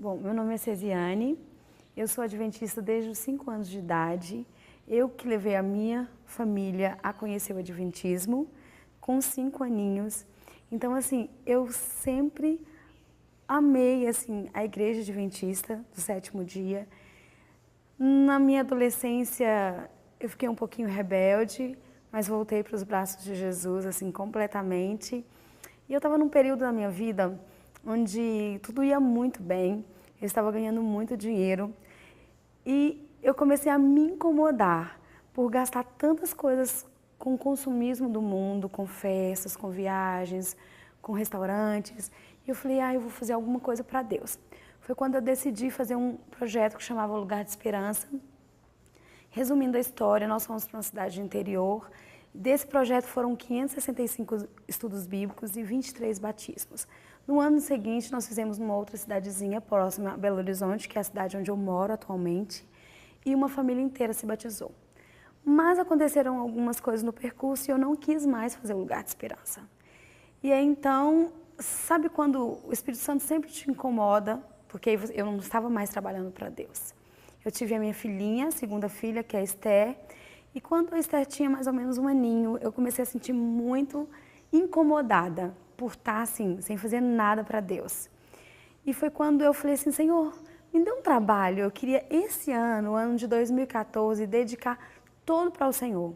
Bom, meu nome é Cesiane, eu sou adventista desde os 5 anos de idade. Eu que levei a minha família a conhecer o adventismo com 5 aninhos. Então, assim, eu sempre amei, assim, a igreja adventista do 7º dia. Na minha adolescência, eu fiquei um pouquinho rebelde, mas voltei para os braços de Jesus, assim, completamente. E eu estava num período da minha vida onde tudo ia muito bem, eu estava ganhando muito dinheiro e eu comecei a me incomodar por gastar tantas coisas com o consumismo do mundo, com festas, com viagens, com restaurantes. E eu falei, eu vou fazer alguma coisa para Deus. Foi quando eu decidi fazer um projeto que chamava Lugar de Esperança. Resumindo a história, nós fomos para uma cidade interior. Desse projeto foram 565 estudos bíblicos e 23 batismos. No ano seguinte, nós fizemos numa outra cidadezinha próxima a Belo Horizonte, que é a cidade onde eu moro atualmente, e uma família inteira se batizou. Mas aconteceram algumas coisas no percurso e eu não quis mais fazer o Lugar de Esperança. E aí então, sabe quando o Espírito Santo sempre te incomoda, porque eu não estava mais trabalhando para Deus. Eu tive a minha filhinha, a segunda filha, que é a Esther, e quando a Esther tinha mais ou menos 1 aninho, eu comecei a sentir muito incomodada por estar assim, sem fazer nada para Deus. E foi quando eu falei assim, Senhor, me dê um trabalho, eu queria esse ano, o ano de 2014, dedicar todo para o Senhor.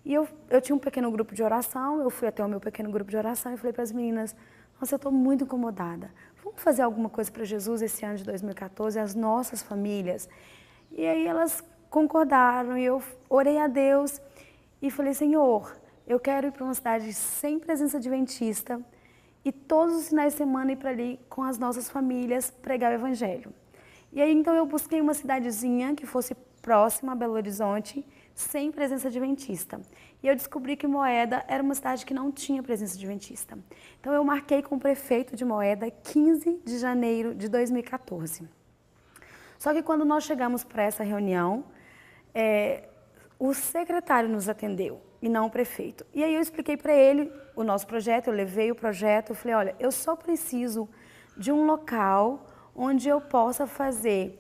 E eu tinha um pequeno grupo de oração, eu fui até o meu pequeno grupo de oração e falei para as meninas, nossa, eu estou muito incomodada, vamos fazer alguma coisa para Jesus esse ano de 2014, as nossas famílias. E aí elas concordaram e eu orei a Deus e falei, Senhor, eu quero ir para uma cidade sem presença adventista e todos os finais de semana ir para ali com as nossas famílias pregar o Evangelho. E aí então eu busquei uma cidadezinha que fosse próxima a Belo Horizonte, sem presença adventista. E eu descobri que Moeda era uma cidade que não tinha presença adventista. Então eu marquei com o prefeito de Moeda 15 de janeiro de 2014. Só que quando nós chegamos para essa reunião, o secretário nos atendeu e não o prefeito. E aí eu expliquei para ele o nosso projeto, eu levei o projeto, eu falei, olha, eu só preciso de um local onde eu possa fazer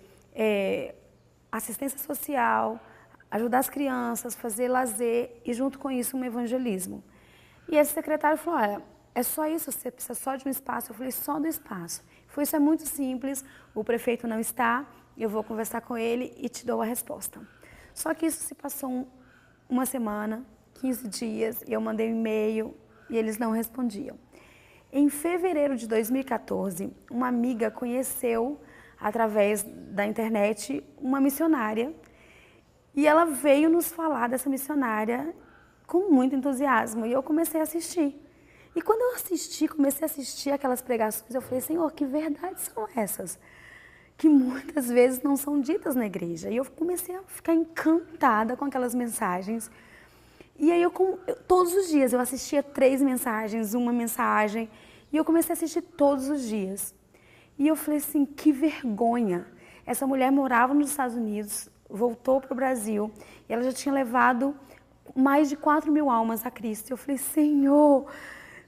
assistência social, ajudar as crianças, fazer lazer e junto com isso um evangelismo. E esse secretário falou, olha, é só isso, você precisa só de um espaço. Eu falei, só do espaço. Foi, isso é muito simples, o prefeito não está, eu vou conversar com ele e te dou a resposta. Só que isso se passou uma semana, 15 dias, e eu mandei um e-mail e eles não respondiam. Em fevereiro de 2014, uma amiga conheceu, através da internet, uma missionária e ela veio nos falar dessa missionária com muito entusiasmo e eu comecei a assistir. E quando eu comecei a assistir aquelas pregações, eu falei, Senhor, que verdades são essas? Que muitas vezes não são ditas na igreja. E eu comecei a ficar encantada com aquelas mensagens. E aí, todos os dias, eu assistia 3 mensagens, uma mensagem, e eu comecei a assistir todos os dias. E eu falei assim, que vergonha. Essa mulher morava nos Estados Unidos, voltou para o Brasil, e ela já tinha levado mais de 4.000 almas a Cristo. Eu falei, Senhor,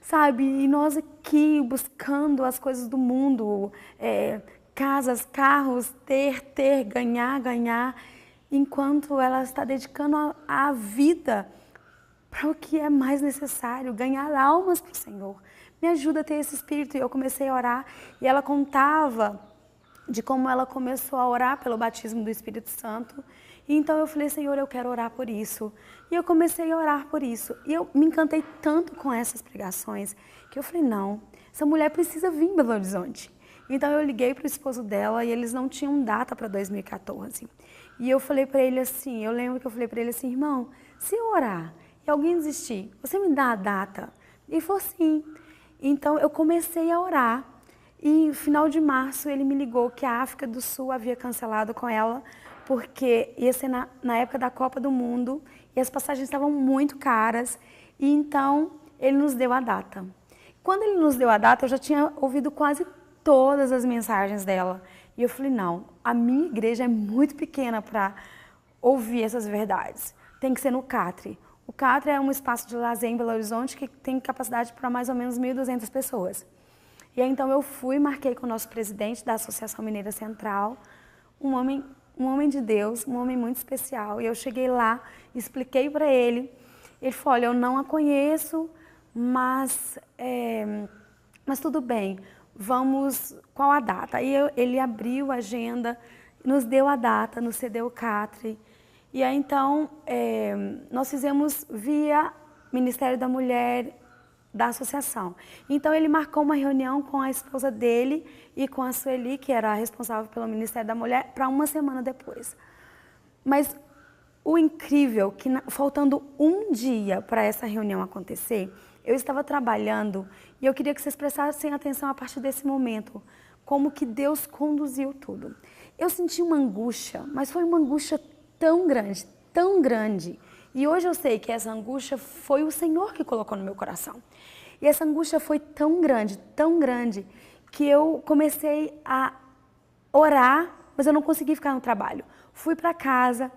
sabe, e nós aqui buscando as coisas do mundo, casas, carros, ter, ganhar, enquanto ela está dedicando a vida para o que é mais necessário, ganhar almas para o Senhor. Me ajuda a ter esse espírito. E eu comecei a orar e ela contava de como ela começou a orar pelo batismo do Espírito Santo. E então eu falei, Senhor, eu quero orar por isso. E eu comecei a orar por isso. E eu me encantei tanto com essas pregações que eu falei, não, essa mulher precisa vir em Belo Horizonte. Então eu liguei para o esposo dela e eles não tinham data para 2014. E eu falei para ele assim, eu lembro que eu falei para ele assim, irmão, se eu orar e alguém desistir, você me dá a data? E ele falou sim. Então eu comecei a orar e no final de março ele me ligou que a África do Sul havia cancelado com ela porque ia ser na época da Copa do Mundo e as passagens estavam muito caras e então ele nos deu a data. Quando ele nos deu a data eu já tinha ouvido quase todas as mensagens dela e eu falei, não, a minha igreja é muito pequena para ouvir essas verdades, tem que ser no Catre. O Catre é um espaço de lazer em Belo Horizonte que tem capacidade para mais ou menos 1.200 pessoas. E aí, então eu fui, marquei com o nosso presidente da Associação Mineira Central, um homem de Deus, um homem muito especial. E eu cheguei lá, expliquei para ele. Ele falou, olha, eu não a conheço, mas tudo bem, vamos, qual a data? Aí ele abriu a agenda, nos deu a data, nos cedeu o catre. E aí então, nós fizemos via Ministério da Mulher da associação. Então ele marcou uma reunião com a esposa dele e com a Sueli, que era a responsável pelo Ministério da Mulher, para uma semana depois. Mas o incrível, que faltando um dia para essa reunião acontecer, eu estava trabalhando e eu queria que vocês prestassem atenção a partir desse momento, como que Deus conduziu tudo. Eu senti uma angústia, mas foi uma angústia tão grande, tão grande. E hoje eu sei que essa angústia foi o Senhor que colocou no meu coração. E essa angústia foi tão grande, que eu comecei a orar, mas eu não consegui ficar no trabalho. Fui para casa,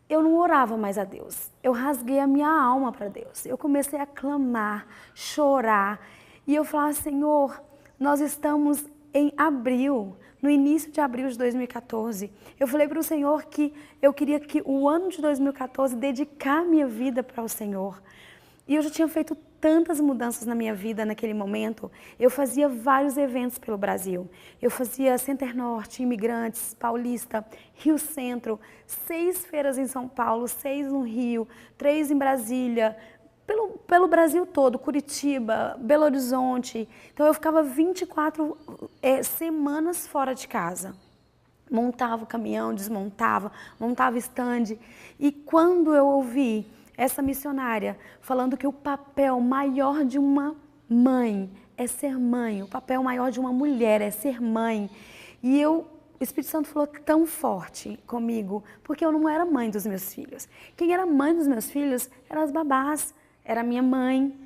eu não orava mais a Deus. Eu rasguei a minha alma para Deus. Eu comecei a clamar, chorar. E eu falava, Senhor, nós estamos em abril, no início de abril de 2014. Eu falei para o Senhor que eu queria que o ano de 2014 dedicar minha vida para o Senhor. E eu já tinha feito tantas mudanças na minha vida naquele momento. Eu fazia vários eventos pelo Brasil. Eu fazia Center Norte, Imigrantes, Paulista, Rio Centro, 6 feiras em São Paulo, 6 no Rio, 3 em Brasília, pelo Brasil todo, Curitiba, Belo Horizonte. Então eu ficava 24 semanas fora de casa. Montava o caminhão, desmontava, montava stand. E quando eu ouvi essa missionária falando que o papel maior de uma mãe é ser mãe, o papel maior de uma mulher é ser mãe. E o Espírito Santo falou tão forte comigo, porque eu não era mãe dos meus filhos. Quem era mãe dos meus filhos eram as babás, era a minha mãe.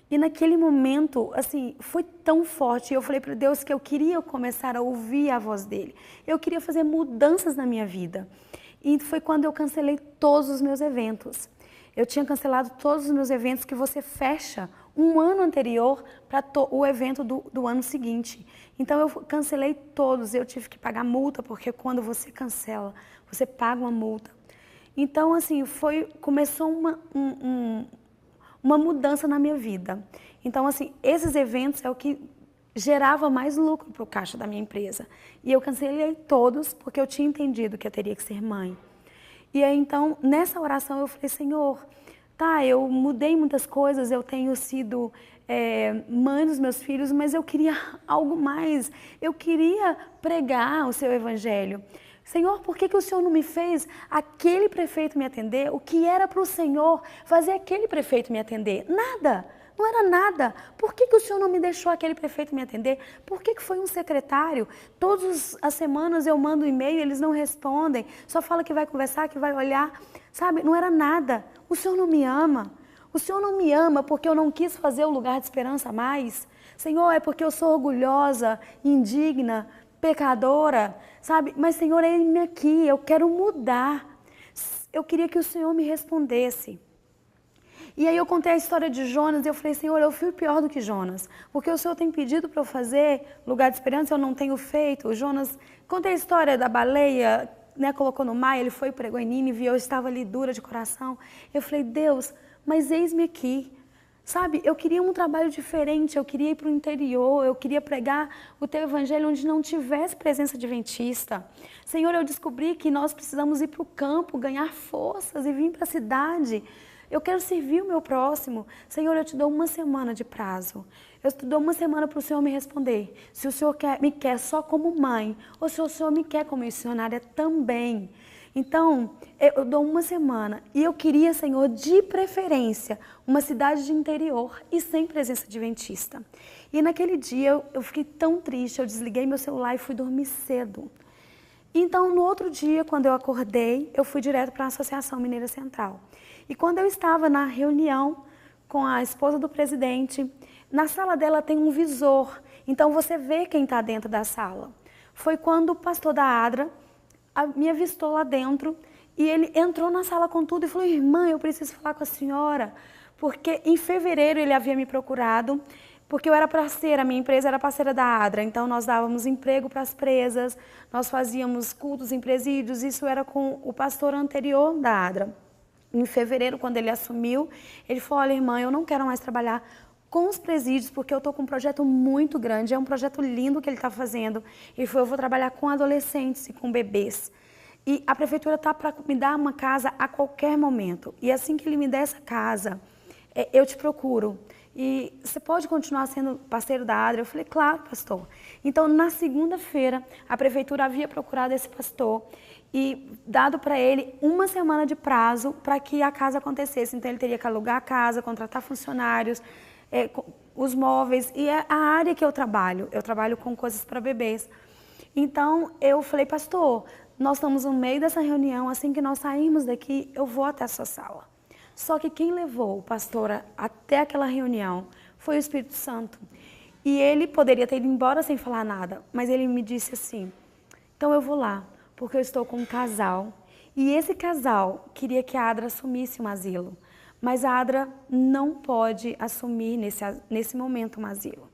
E naquele momento, assim, foi tão forte. Eu falei para Deus que eu queria começar a ouvir a voz dele. Eu queria fazer mudanças na minha vida. E foi quando eu cancelei todos os meus eventos. Eu tinha cancelado todos os meus eventos que você fecha um ano anterior para o evento do ano seguinte. Então eu cancelei todos, eu tive que pagar multa, porque quando você cancela, você paga uma multa. Então assim, começou uma mudança na minha vida. Então assim, esses eventos é o que gerava mais lucro para o caixa da minha empresa. E eu cancelei todos, porque eu tinha entendido que eu teria que ser mãe. E aí, então, nessa oração eu falei, Senhor, tá, eu mudei muitas coisas, eu tenho sido mãe dos meus filhos, mas eu queria algo mais. Eu queria pregar o seu evangelho. Senhor, por que o Senhor não me fez aquele prefeito me atender? O que era para o Senhor fazer aquele prefeito me atender? Nada. Não era nada. Por que o Senhor não me deixou aquele prefeito me atender? Por que foi um secretário? Todas as semanas eu mando um e-mail, eles não respondem. Só fala que vai conversar, que vai olhar. Sabe, não era nada. O Senhor não me ama. O Senhor não me ama porque eu não quis fazer o lugar de esperança mais. Senhor, é porque eu sou orgulhosa, indigna, pecadora, sabe? Mas, Senhor, eis-me aqui, eu quero mudar. Eu queria que o Senhor me respondesse. E aí eu contei a história de Jonas e eu falei, Senhor, eu fui pior do que Jonas, porque o Senhor tem pedido para eu fazer lugar de esperança, eu não tenho feito. O Jonas, contei a história da baleia, né, colocou no mar, ele foi, pregou em Nínive e eu estava ali dura de coração. Eu falei, Deus, mas eis-me aqui. Sabe, eu queria um trabalho diferente, eu queria ir para o interior, eu queria pregar o teu evangelho onde não tivesse presença adventista. Senhor, eu descobri que nós precisamos ir para o campo, ganhar forças e vir para a cidade. Eu quero servir o meu próximo. Senhor, eu te dou uma semana de prazo. Eu te dou uma semana para o Senhor me responder. Se o Senhor me quer só como mãe, ou se o Senhor me quer como missionária também. Então, eu dou uma semana. E eu queria, Senhor, de preferência, uma cidade de interior e sem presença adventista. E naquele dia eu fiquei tão triste, eu desliguei meu celular e fui dormir cedo. Então, no outro dia, quando eu acordei, eu fui direto para a Associação Mineira Central. E quando eu estava na reunião com a esposa do presidente, na sala dela tem um visor, então você vê quem está dentro da sala. Foi quando o pastor da ADRA me avistou lá dentro e ele entrou na sala com tudo e falou, irmã, eu preciso falar com a senhora, porque em fevereiro ele havia me procurado Porque eu era parceira, a minha empresa era parceira da ADRA, então nós dávamos emprego para as presas, nós fazíamos cultos em presídios, isso era com o pastor anterior da ADRA. Em fevereiro, quando ele assumiu, ele falou, olha irmã, eu não quero mais trabalhar com os presídios, porque eu estou com um projeto muito grande, é um projeto lindo que ele está fazendo. Ele falou, eu vou trabalhar com adolescentes e com bebês. E a prefeitura está para me dar uma casa a qualquer momento. E assim que ele me der essa casa, eu te procuro. E você pode continuar sendo parceiro da ADRA? Eu falei, claro, pastor. Então, na segunda-feira, a prefeitura havia procurado esse pastor e dado para ele uma semana de prazo para que a casa acontecesse. Então, ele teria que alugar a casa, contratar funcionários, os móveis. E é a área que eu trabalho com coisas para bebês. Então, eu falei, pastor, nós estamos no meio dessa reunião, assim que nós sairmos daqui, eu vou até a sua sala. Só que quem levou o pastor até aquela reunião foi o Espírito Santo. E ele poderia ter ido embora sem falar nada, mas ele me disse assim, então eu vou lá, porque eu estou com um casal. E esse casal queria que a ADRA assumisse um asilo, mas a ADRA não pode assumir nesse momento um asilo.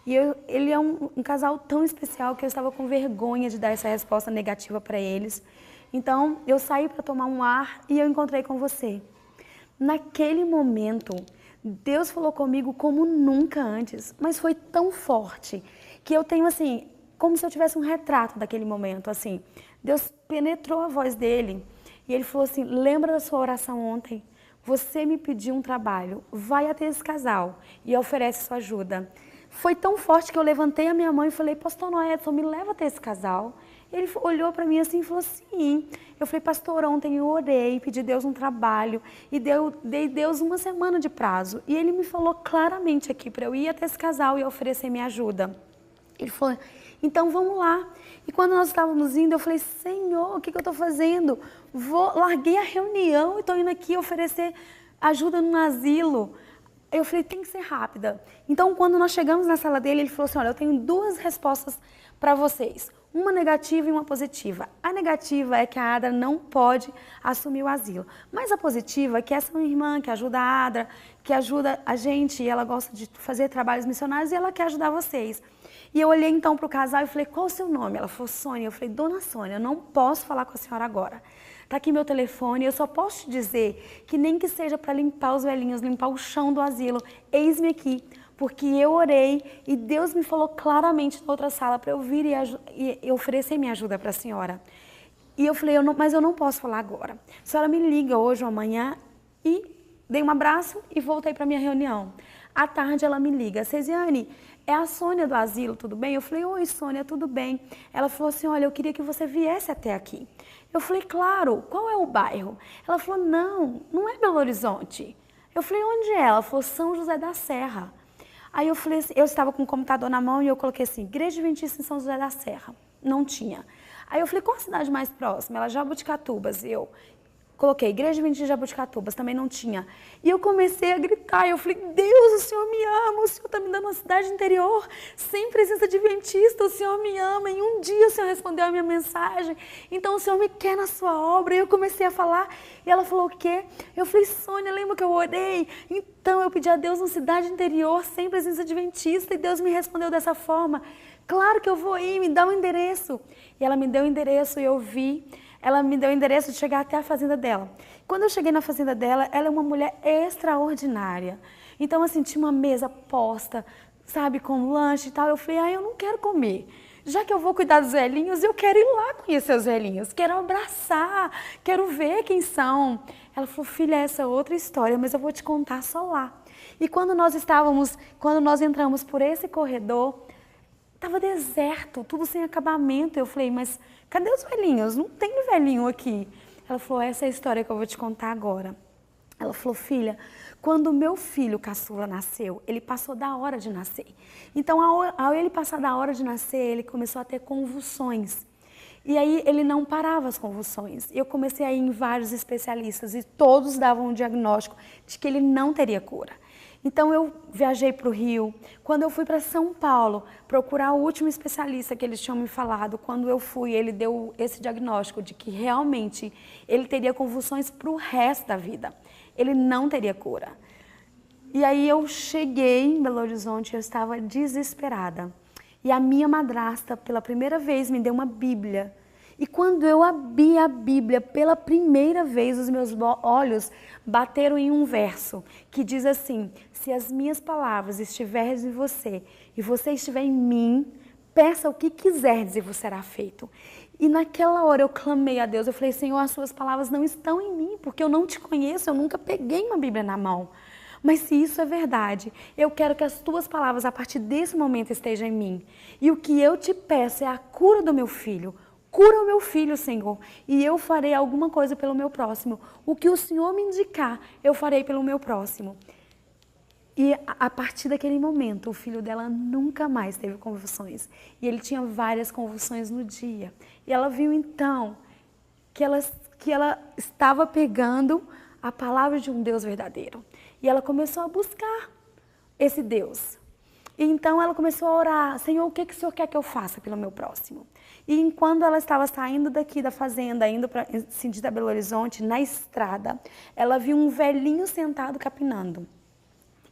E ele é um casal tão especial que eu estava com vergonha de dar essa resposta negativa para eles. Então eu saí para tomar um ar e eu encontrei com você. Naquele momento, Deus falou comigo como nunca antes, mas foi tão forte que eu tenho assim, como se eu tivesse um retrato daquele momento, assim. Deus penetrou a voz dele e ele falou assim, lembra da sua oração ontem? Você me pediu um trabalho, vai até esse casal e oferece sua ajuda. Foi tão forte que eu levantei a minha mão e falei, pastor Noedson, me leva até esse casal. Ele olhou para mim assim e falou, sim. Eu falei, pastor, ontem eu orei, pedi a Deus um trabalho e dei Deus uma semana de prazo. E ele me falou claramente aqui para eu ir até esse casal e oferecer minha ajuda. Ele falou, então vamos lá. E quando nós estávamos indo, eu falei, Senhor, o que eu estou fazendo? Larguei a reunião e estou indo aqui oferecer ajuda no asilo. Eu falei, tem que ser rápida. Então, quando nós chegamos na sala dele, ele falou assim, olha, eu tenho duas respostas para vocês. Uma negativa e uma positiva. A negativa é que a ADRA não pode assumir o asilo. Mas a positiva é que essa é uma irmã que ajuda a ADRA, que ajuda a gente, e ela gosta de fazer trabalhos missionários e ela quer ajudar vocês. E eu olhei então para o casal e falei, qual o seu nome? Ela falou, Sônia. Eu falei, dona Sônia, eu não posso falar com a senhora agora. Está aqui meu telefone, eu só posso te dizer que nem que seja para limpar os velhinhos, limpar o chão do asilo, eis-me aqui. Porque eu orei e Deus me falou claramente na outra sala para eu vir e oferecer minha ajuda para a senhora. E eu falei, mas eu não posso falar agora. A senhora me liga hoje ou amanhã e dei um abraço e voltei para minha reunião. À tarde ela me liga, Cesiane, é a Sônia do asilo, tudo bem? Eu falei, oi Sônia, tudo bem? Ela falou assim, olha, eu queria que você viesse até aqui. Eu falei, claro, qual é o bairro? Ela falou, não é Belo Horizonte. Eu falei, onde é? Ela falou, São José da Serra. Aí eu falei assim, eu estava com o computador na mão e eu coloquei assim, Igreja Adventista em São José da Serra. Não tinha. Aí eu falei, qual a cidade mais próxima? Ela, Jabuticatubas. Eu coloquei, Igreja Adventista de Jabuticatubas, também não tinha. E eu comecei a gritar, eu falei, Deus, o Senhor me ama, o Senhor está me dando uma cidade interior, sem presença adventista, o Senhor me ama. E um dia o Senhor respondeu a minha mensagem, então o Senhor me quer na sua obra. E eu comecei a falar, e ela falou, o quê? Eu falei, Sônia, lembra que eu orei? Então eu pedi a Deus uma cidade interior, sem presença adventista, e Deus me respondeu dessa forma. Claro que eu vou ir, me dá um endereço. E ela me deu o endereço e eu vi. Ela me deu o endereço de chegar até a fazenda dela. Quando eu cheguei na fazenda dela, ela é uma mulher extraordinária. Então, assim, tinha uma mesa posta, sabe, com lanche e tal. Eu falei, eu não quero comer. Já que eu vou cuidar dos velhinhos, eu quero ir lá conhecer os velhinhos. Quero abraçar, quero ver quem são. Ela falou, filha, essa é outra história, mas eu vou te contar só lá. E quando nós entramos por esse corredor, estava deserto, tudo sem acabamento. Eu falei, mas cadê os velhinhos? Não tem velhinho aqui. Ela falou, essa é a história que eu vou te contar agora. Ela falou, filha, quando o meu filho caçula nasceu, ele passou da hora de nascer. Então, ao ele passar da hora de nascer, ele começou a ter convulsões. E aí ele não parava as convulsões. Eu comecei a ir em vários especialistas e todos davam um diagnóstico de que ele não teria cura. Então eu viajei para o Rio. Quando eu fui para São Paulo procurar o último especialista que eles tinham me falado, quando eu fui, ele deu esse diagnóstico de que realmente ele teria convulsões para o resto da vida. Ele não teria cura. E aí eu cheguei em Belo Horizonte, eu estava desesperada. E a minha madrasta, pela primeira vez, me deu uma Bíblia. E quando eu abri a Bíblia pela primeira vez, os meus olhos bateram em um verso que diz assim: se as minhas palavras estiverem em você e você estiver em mim, peça o que quiserdes e vos será feito. E naquela hora eu clamei a Deus, eu falei: Senhor, as suas palavras não estão em mim, porque eu não te conheço, eu nunca peguei uma Bíblia na mão. Mas se isso é verdade, eu quero que as tuas palavras a partir desse momento estejam em mim. E o que eu te peço é a cura do meu filho. Cura o meu filho, Senhor, e eu farei alguma coisa pelo meu próximo. O que o Senhor me indicar, eu farei pelo meu próximo. E a partir daquele momento, o filho dela nunca mais teve convulsões. E ele tinha várias convulsões no dia. E ela viu então que ela estava pegando a palavra de um Deus verdadeiro. E ela começou a buscar esse Deus. E então ela começou a orar: Senhor, o que o Senhor quer que eu faça pelo meu próximo? E enquanto ela estava saindo daqui da fazenda, indo para sentido a Belo Horizonte, na estrada, ela viu um velhinho sentado capinando.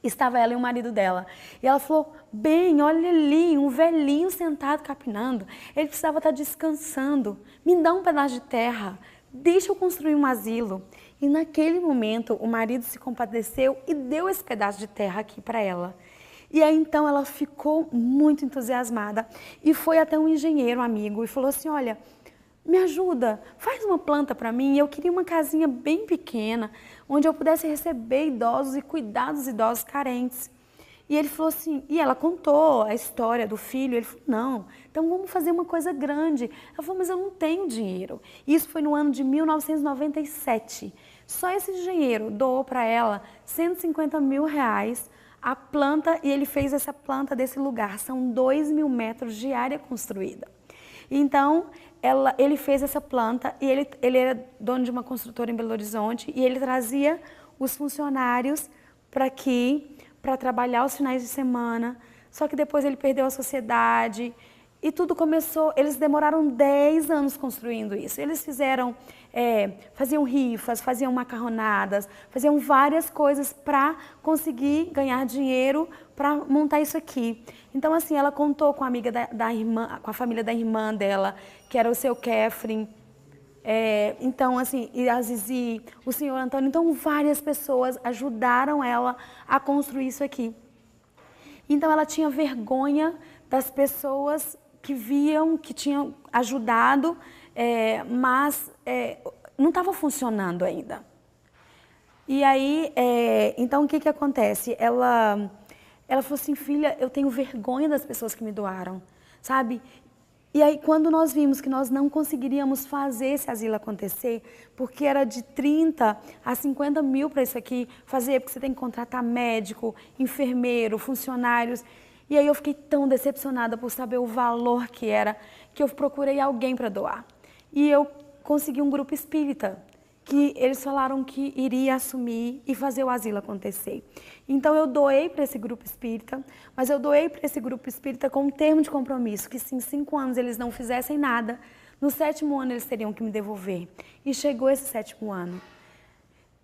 Estava ela e o marido dela. E ela falou: bem, olha ali, um velhinho sentado capinando. Ele precisava estar descansando. Me dá um pedaço de terra. Deixa eu construir um asilo. E naquele momento, o marido se compadeceu e deu esse pedaço de terra aqui para ela. E aí então ela ficou muito entusiasmada e foi até um engenheiro amigo e falou assim: olha, me ajuda, faz uma planta para mim. Eu queria uma casinha bem pequena, onde eu pudesse receber idosos e cuidar dos idosos carentes. E ele falou assim, e ela contou a história do filho. Ele falou: não, então vamos fazer uma coisa grande. Ela falou: mas eu não tenho dinheiro. Isso foi no ano de 1997. Só esse engenheiro doou para ela R$150 mil a planta, e ele fez essa planta desse lugar. São 2.000 metros de área construída. Então, ele fez essa planta e ele era dono de uma construtora em Belo Horizonte e ele trazia os funcionários para aqui, para trabalhar os finais de semana. Só que depois ele perdeu a sociedade e tudo começou. Eles demoraram 10 anos construindo isso. Eles faziam rifas, faziam macarronadas, faziam várias coisas para conseguir ganhar dinheiro para montar isso aqui. Então, assim, ela contou com a amiga da irmã, com a família da irmã dela, que era o seu Kefrin. Então, assim, e a Zizi, o senhor Antônio. Então, várias pessoas ajudaram ela a construir isso aqui. Então, ela tinha vergonha das pessoas que viam, que tinham ajudado, mas não estava funcionando ainda. E aí, então o que acontece? Ela falou assim: filha, eu tenho vergonha das pessoas que me doaram, sabe? E aí, quando nós vimos que nós não conseguiríamos fazer esse asilo acontecer, porque era de 30 a 50 mil para isso aqui fazer, porque você tem que contratar médico, enfermeiro, funcionários. E aí eu fiquei tão decepcionada por saber o valor que era, que eu procurei alguém para doar. E eu consegui um grupo espírita, que eles falaram que iria assumir e fazer o asilo acontecer. Então eu doei para esse grupo espírita, mas eu doei para esse grupo espírita com um termo de compromisso, que se em 5 anos eles não fizessem nada, no 7º ano eles teriam que me devolver. E chegou esse 7º ano.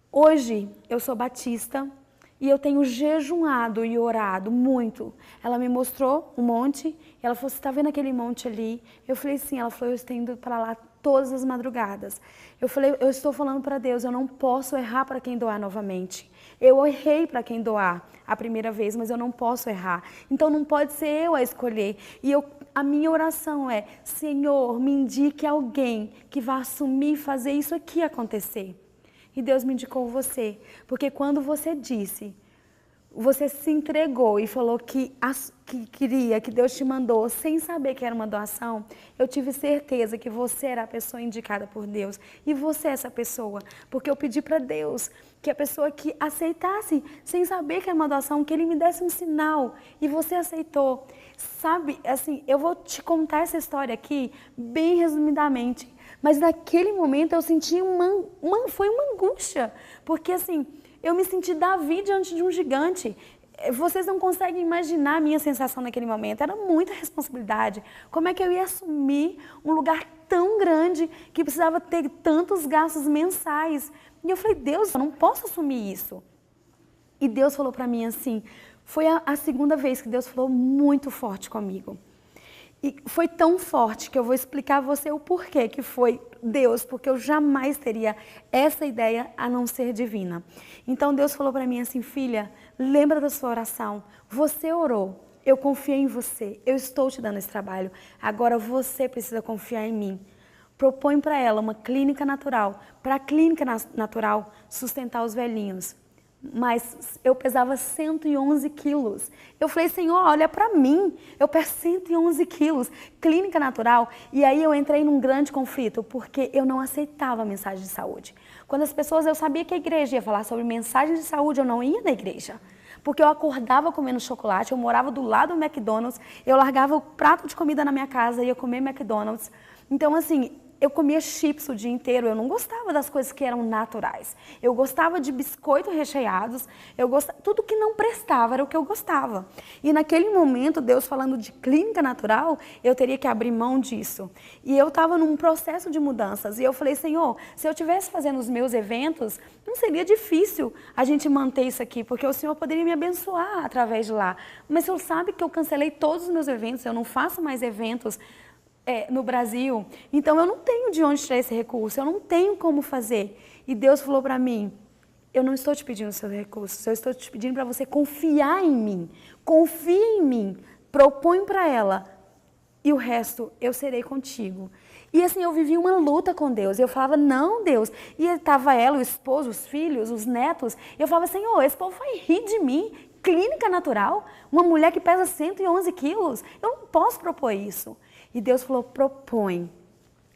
Hoje eu sou batista, e eu tenho jejuado e orado muito. Ela me mostrou um monte. Ela falou: você está vendo aquele monte ali? Eu falei: sim. Ela falou: eu estou indo para lá todas as madrugadas. Eu falei: eu estou falando para Deus, eu não posso errar para quem doar novamente. Eu errei para quem doar a primeira vez, mas eu não posso errar. Então não pode ser eu a escolher. E a minha oração é: Senhor, me indique alguém que vá assumir e fazer isso aqui acontecer. E Deus me indicou você, porque quando você disse, você se entregou e falou que queria, que Deus te mandou, sem saber que era uma doação, eu tive certeza que você era a pessoa indicada por Deus. E você é essa pessoa, porque eu pedi para Deus que a pessoa que aceitasse, sem saber que era uma doação, que Ele me desse um sinal, e você aceitou. Sabe, assim, eu vou te contar essa história aqui, bem resumidamente. Mas naquele momento eu senti foi uma angústia, porque assim, eu me senti Davi diante de um gigante. Vocês não conseguem imaginar a minha sensação naquele momento, era muita responsabilidade. Como é que eu ia assumir um lugar tão grande que precisava ter tantos gastos mensais? E eu falei: Deus, eu não posso assumir isso. E Deus falou para mim assim, foi a segunda vez que Deus falou muito forte comigo. E foi tão forte que eu vou explicar a você o porquê que foi Deus, porque eu jamais teria essa ideia a não ser divina. Então Deus falou para mim assim, filha, lembra da sua oração, você orou, eu confiei em você, eu estou te dando esse trabalho, agora você precisa confiar em mim. Propõe para ela uma clínica natural, para a clínica natural sustentar os velhinhos. Mas eu pesava 111 quilos. Eu falei, Senhor, olha para mim, eu peso 111 quilos, clínica natural. E aí eu entrei num grande conflito, porque eu não aceitava a mensagem de saúde. Quando as pessoas, eu sabia que a igreja ia falar sobre mensagem de saúde, eu não ia na igreja. Porque eu acordava comendo chocolate, eu morava do lado do McDonald's, eu largava o prato de comida na minha casa e ia comer McDonald's. Então, assim, eu comia chips o dia inteiro, eu não gostava das coisas que eram naturais. Eu gostava de biscoitos recheados, tudo que não prestava era o que eu gostava. E naquele momento, Deus falando de clínica natural, eu teria que abrir mão disso. E eu estava num processo de mudanças. E eu falei, Senhor, se eu estivesse fazendo os meus eventos, não seria difícil a gente manter isso aqui, porque o Senhor poderia me abençoar através de lá. Mas o Senhor sabe que eu cancelei todos os meus eventos, eu não faço mais eventos no Brasil, então eu não tenho de onde tirar esse recurso, eu não tenho como fazer. E Deus falou para mim, eu não estou te pedindo seus recursos, eu estou te pedindo para você confiar em mim, confia em mim, propõe para ela e o resto eu serei contigo. E assim, eu vivi uma luta com Deus, eu falava, não Deus, e estava ela, o esposo, os filhos, os netos, e eu falava, Senhor, esse povo vai rir de mim, clínica natural, uma mulher que pesa 111 quilos, eu não posso propor isso. E Deus falou, propõe.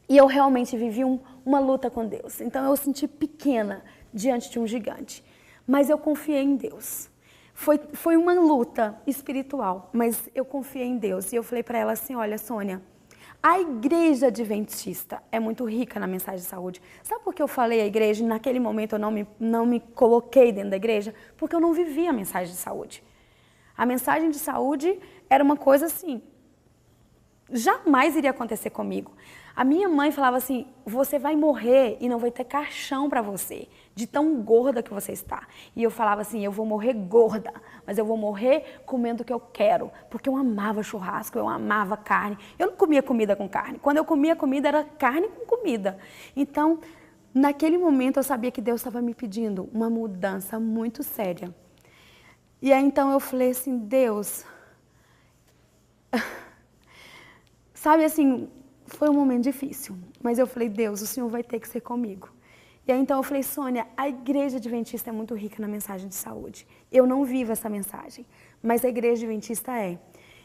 E eu realmente vivi uma luta com Deus. Então eu senti pequena diante de um gigante. Mas eu confiei em Deus. Foi uma luta espiritual, mas eu confiei em Deus. E eu falei para ela assim, olha, Sônia, a igreja adventista é muito rica na mensagem de saúde. Sabe por que eu falei a igreja e naquele momento eu não me coloquei dentro da igreja? Porque eu não vivia a mensagem de saúde. A mensagem de saúde era uma coisa assim, jamais iria acontecer comigo. A minha mãe falava assim, você vai morrer e não vai ter caixão para você, de tão gorda que você está. E eu falava assim, eu vou morrer gorda, mas eu vou morrer comendo o que eu quero, porque eu amava churrasco, eu amava carne. Eu não comia comida com carne. Quando eu comia comida, era carne com comida. Então, naquele momento, eu sabia que Deus estava me pedindo uma mudança muito séria. E aí, então, eu falei assim, Deus... Sabe assim, foi um momento difícil, mas eu falei, Deus, o Senhor vai ter que ser comigo. E aí então eu falei, Sônia, a igreja adventista é muito rica na mensagem de saúde. Eu não vivo essa mensagem, mas a igreja adventista é.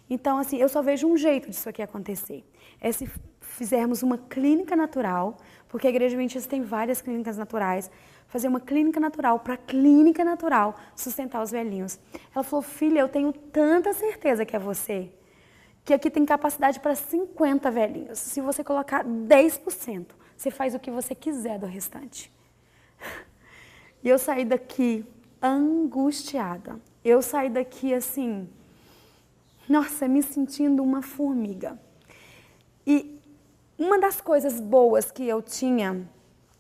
Então assim, eu só vejo um jeito disso aqui acontecer. É se fizermos uma clínica natural, porque a igreja adventista tem várias clínicas naturais, fazer uma clínica natural para a clínica natural sustentar os velhinhos. Ela falou, filha, eu tenho tanta certeza que é você, que aqui tem capacidade para 50 velhinhos. Se você colocar 10%, você faz o que você quiser do restante. E eu saí daqui angustiada. Eu saí daqui assim, nossa, me sentindo uma formiga. E uma das coisas boas que eu tinha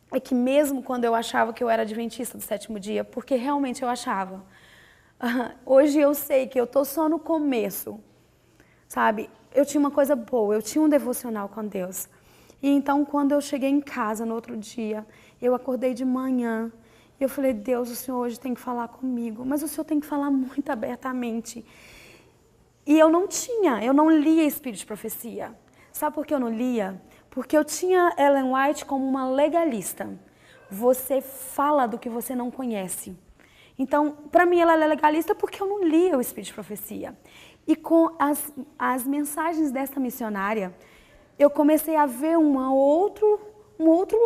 é que mesmo quando eu achava que eu era adventista do sétimo dia, porque realmente eu achava, hoje eu sei que eu estou só no começo. Sabe, eu tinha uma coisa boa, eu tinha um devocional com Deus. E então, quando eu cheguei em casa no outro dia, eu acordei de manhã e eu falei, Deus, o Senhor hoje tem que falar comigo, mas o Senhor tem que falar muito abertamente. E eu não lia Espírito de Profecia. Sabe por que eu não lia? Porque eu tinha Ellen White como uma legalista. Você fala do que você não conhece. Então, para mim, ela é legalista porque eu não lia o Espírito de Profecia. E com as mensagens dessa missionária, eu comecei a ver um outro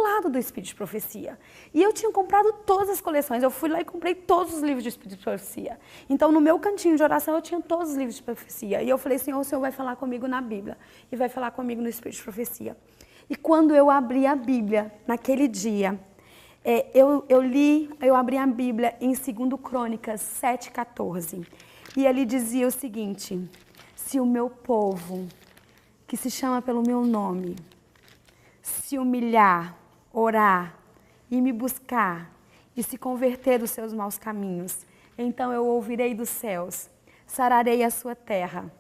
lado do Espírito de Profecia. E eu tinha comprado todas as coleções. Eu fui lá e comprei todos os livros de Espírito de Profecia. Então, no meu cantinho de oração, eu tinha todos os livros de profecia. E eu falei, Senhor, o Senhor vai falar comigo na Bíblia. E vai falar comigo no Espírito de Profecia. E quando eu abri a Bíblia, naquele dia, eu abri a Bíblia em 2 Crônicas 7,14. E ali dizia o seguinte, se o meu povo, que se chama pelo meu nome, se humilhar, orar e me buscar e se converter dos seus maus caminhos, então eu ouvirei dos céus, sararei a sua terra.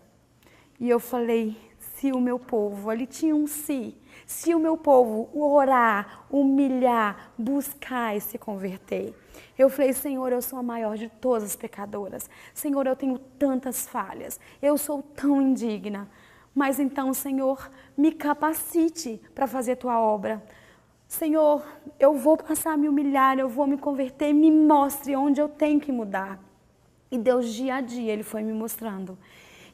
E eu falei, se o meu povo, ali tinha um se o meu povo orar, humilhar, buscar e se converter. Eu falei, Senhor, eu sou a maior de todas as pecadoras. Senhor, eu tenho tantas falhas, eu sou tão indigna. Mas então, Senhor, me capacite para fazer tua obra. Senhor, eu vou passar a me humilhar, eu vou me converter, me mostre onde eu tenho que mudar. E Deus, dia a dia, Ele foi me mostrando.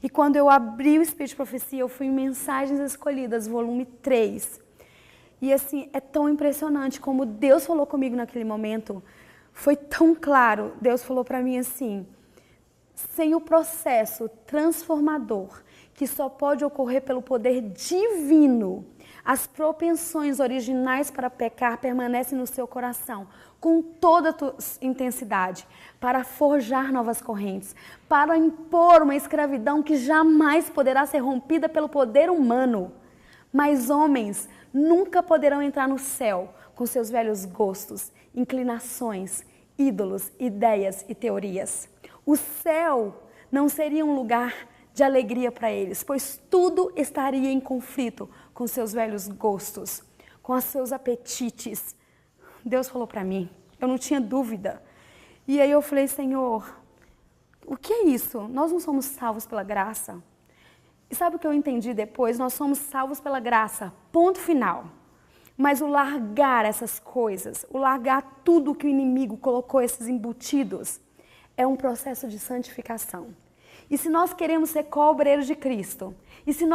E quando eu abri o Espírito de Profecia, eu fui em Mensagens Escolhidas, volume 3. E assim, é tão impressionante como Deus falou comigo naquele momento. Foi tão claro, Deus falou para mim assim, sem o processo transformador, que só pode ocorrer pelo poder divino, as propensões originais para pecar permanecem no seu coração, com toda a tua intensidade, para forjar novas correntes, para impor uma escravidão que jamais poderá ser rompida pelo poder humano. Mas homens nunca poderão entrar no céu com seus velhos gostos, inclinações, ídolos, ideias e teorias. O céu não seria um lugar de alegria para eles, pois tudo estaria em conflito com seus velhos gostos, com os seus apetites. Deus falou para mim, eu não tinha dúvida. E aí eu falei, Senhor, o que é isso? Nós não somos salvos pela graça. E sabe o que eu entendi depois? Nós somos salvos pela graça, ponto final. Mas o largar essas coisas, o largar tudo que o inimigo colocou, esses embutidos, é um processo de santificação. E se nós queremos ser co-obreiros de Cristo, e se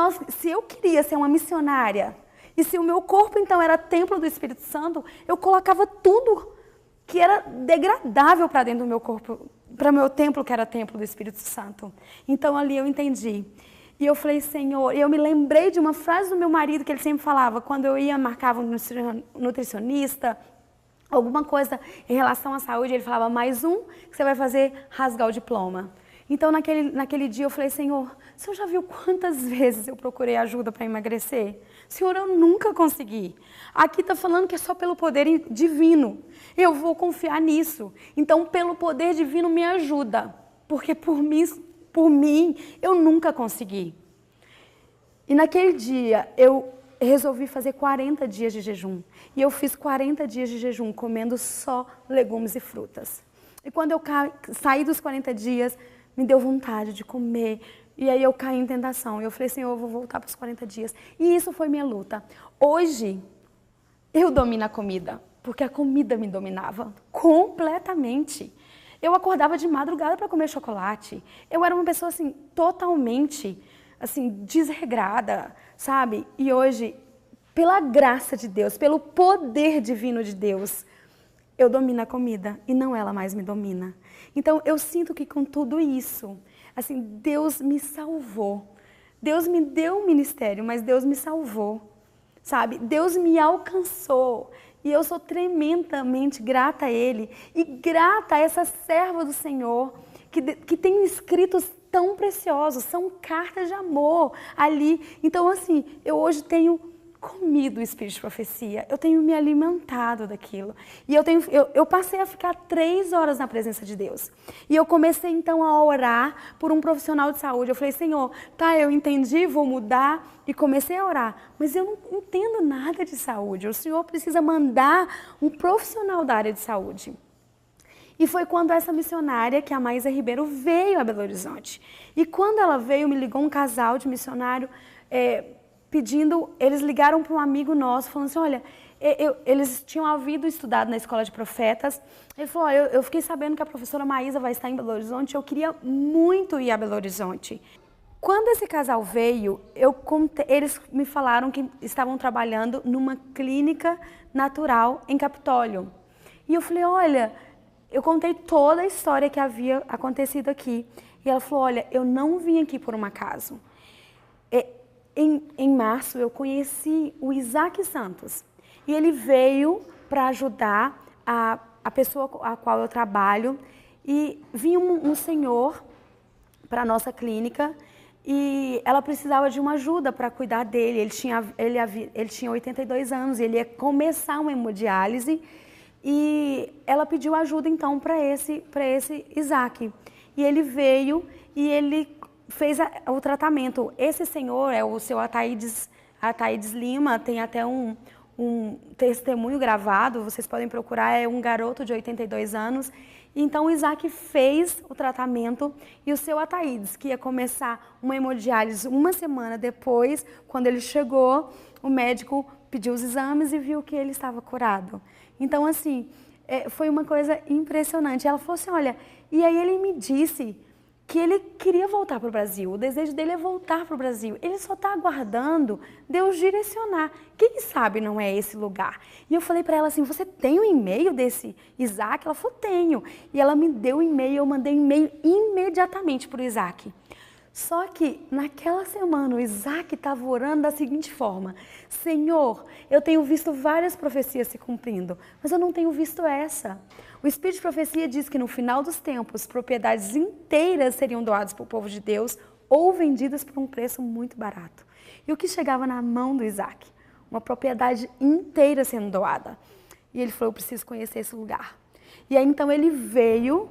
eu queria ser uma missionária, e se o meu corpo então era templo do Espírito Santo, eu colocava tudo que era degradável para dentro do meu corpo, para o meu templo que era templo do Espírito Santo. Então ali eu entendi. E eu falei, Senhor, eu me lembrei de uma frase do meu marido que ele sempre falava, quando eu ia, marcava um nutricionista, alguma coisa em relação à saúde, ele falava, mais um que você vai fazer rasgar o diploma. Então naquele dia eu falei, Senhor, o Senhor já viu quantas vezes eu procurei ajuda para emagrecer? Senhor, eu nunca consegui. Aqui está falando que é só pelo poder divino. Eu vou confiar nisso. Então pelo poder divino me ajuda, porque por mim, eu nunca consegui. E naquele dia, eu resolvi fazer 40 dias de jejum. E eu fiz 40 dias de jejum, comendo só legumes e frutas. E quando eu saí dos 40 dias, me deu vontade de comer. E aí eu caí em tentação. E eu falei, Senhor, eu vou voltar para os 40 dias. E isso foi minha luta. Hoje, eu domino a comida, porque a comida me dominava completamente. Eu acordava de madrugada para comer chocolate. Eu era uma pessoa, assim, totalmente, assim, desregrada, sabe? E hoje, pela graça de Deus, pelo poder divino de Deus, eu domino a comida e não ela mais me domina. Então, eu sinto que com tudo isso, assim, Deus me salvou. Deus me deu um ministério, mas Deus me salvou, sabe? Deus me alcançou. E eu sou tremendamente grata a Ele e grata a essa serva do Senhor que tem escritos tão preciosos, são cartas de amor ali. Então, assim, eu hoje tenho comido o Espírito de Profecia, eu tenho me alimentado daquilo. E eu passei a ficar 3 horas na presença de Deus. E eu comecei então a orar por um profissional de saúde. Eu falei, Senhor, tá, eu entendi, vou mudar. E comecei a orar, mas eu não entendo nada de saúde. O Senhor precisa mandar um profissional da área de saúde. E foi quando essa missionária, que é a Maísa Ribeiro, veio a Belo Horizonte. E quando ela veio, me ligou um casal de missionário, pedindo, eles ligaram para um amigo nosso, falando assim, olha, eles tinham havido estudado na escola de profetas. Ele falou, eu fiquei sabendo que a professora Maísa vai estar em Belo Horizonte, eu queria muito ir a Belo Horizonte. Quando esse casal veio, eles me falaram que estavam trabalhando numa clínica natural em Capitólio. E eu falei, olha, eu contei toda a história que havia acontecido aqui. E ela falou, olha, eu não vim aqui por um acaso. Em março, eu conheci o Isaac Santos. E ele veio para ajudar a pessoa a qual eu trabalho. E vinha um senhor para a nossa clínica e ela precisava de uma ajuda para cuidar dele. Ele tinha 82 anos e ele ia começar uma hemodiálise E ela pediu ajuda então para esse Isaac. E ele veio e ele fez o tratamento. Esse senhor é o seu Ataídes Lima, tem até um testemunho gravado, vocês podem procurar, é um garoto de 82 anos. Então o Isaac fez o tratamento e o seu Ataídes, que ia começar uma hemodiálise uma semana depois, quando ele chegou, o médico pediu os exames e viu que ele estava curado. Então assim, foi uma coisa impressionante. Ela falou assim, olha, e aí ele me disse que ele queria voltar para o Brasil, o desejo dele é voltar para o Brasil. Ele só está aguardando Deus direcionar. Quem sabe não é esse lugar? E eu falei para ela assim, você tem o e-mail desse Isaac? Ela falou, tenho. E ela me deu o e-mail, eu mandei e-mail imediatamente para o Isaac. Só que naquela semana o Isaac estava orando da seguinte forma, Senhor, eu tenho visto várias profecias se cumprindo, mas eu não tenho visto essa. O Espírito de Profecia diz que no final dos tempos, propriedades inteiras seriam doadas para o povo de Deus ou vendidas por um preço muito barato. E o que chegava na mão do Isaac? Uma propriedade inteira sendo doada. E ele falou, eu preciso conhecer esse lugar. E aí então ele veio,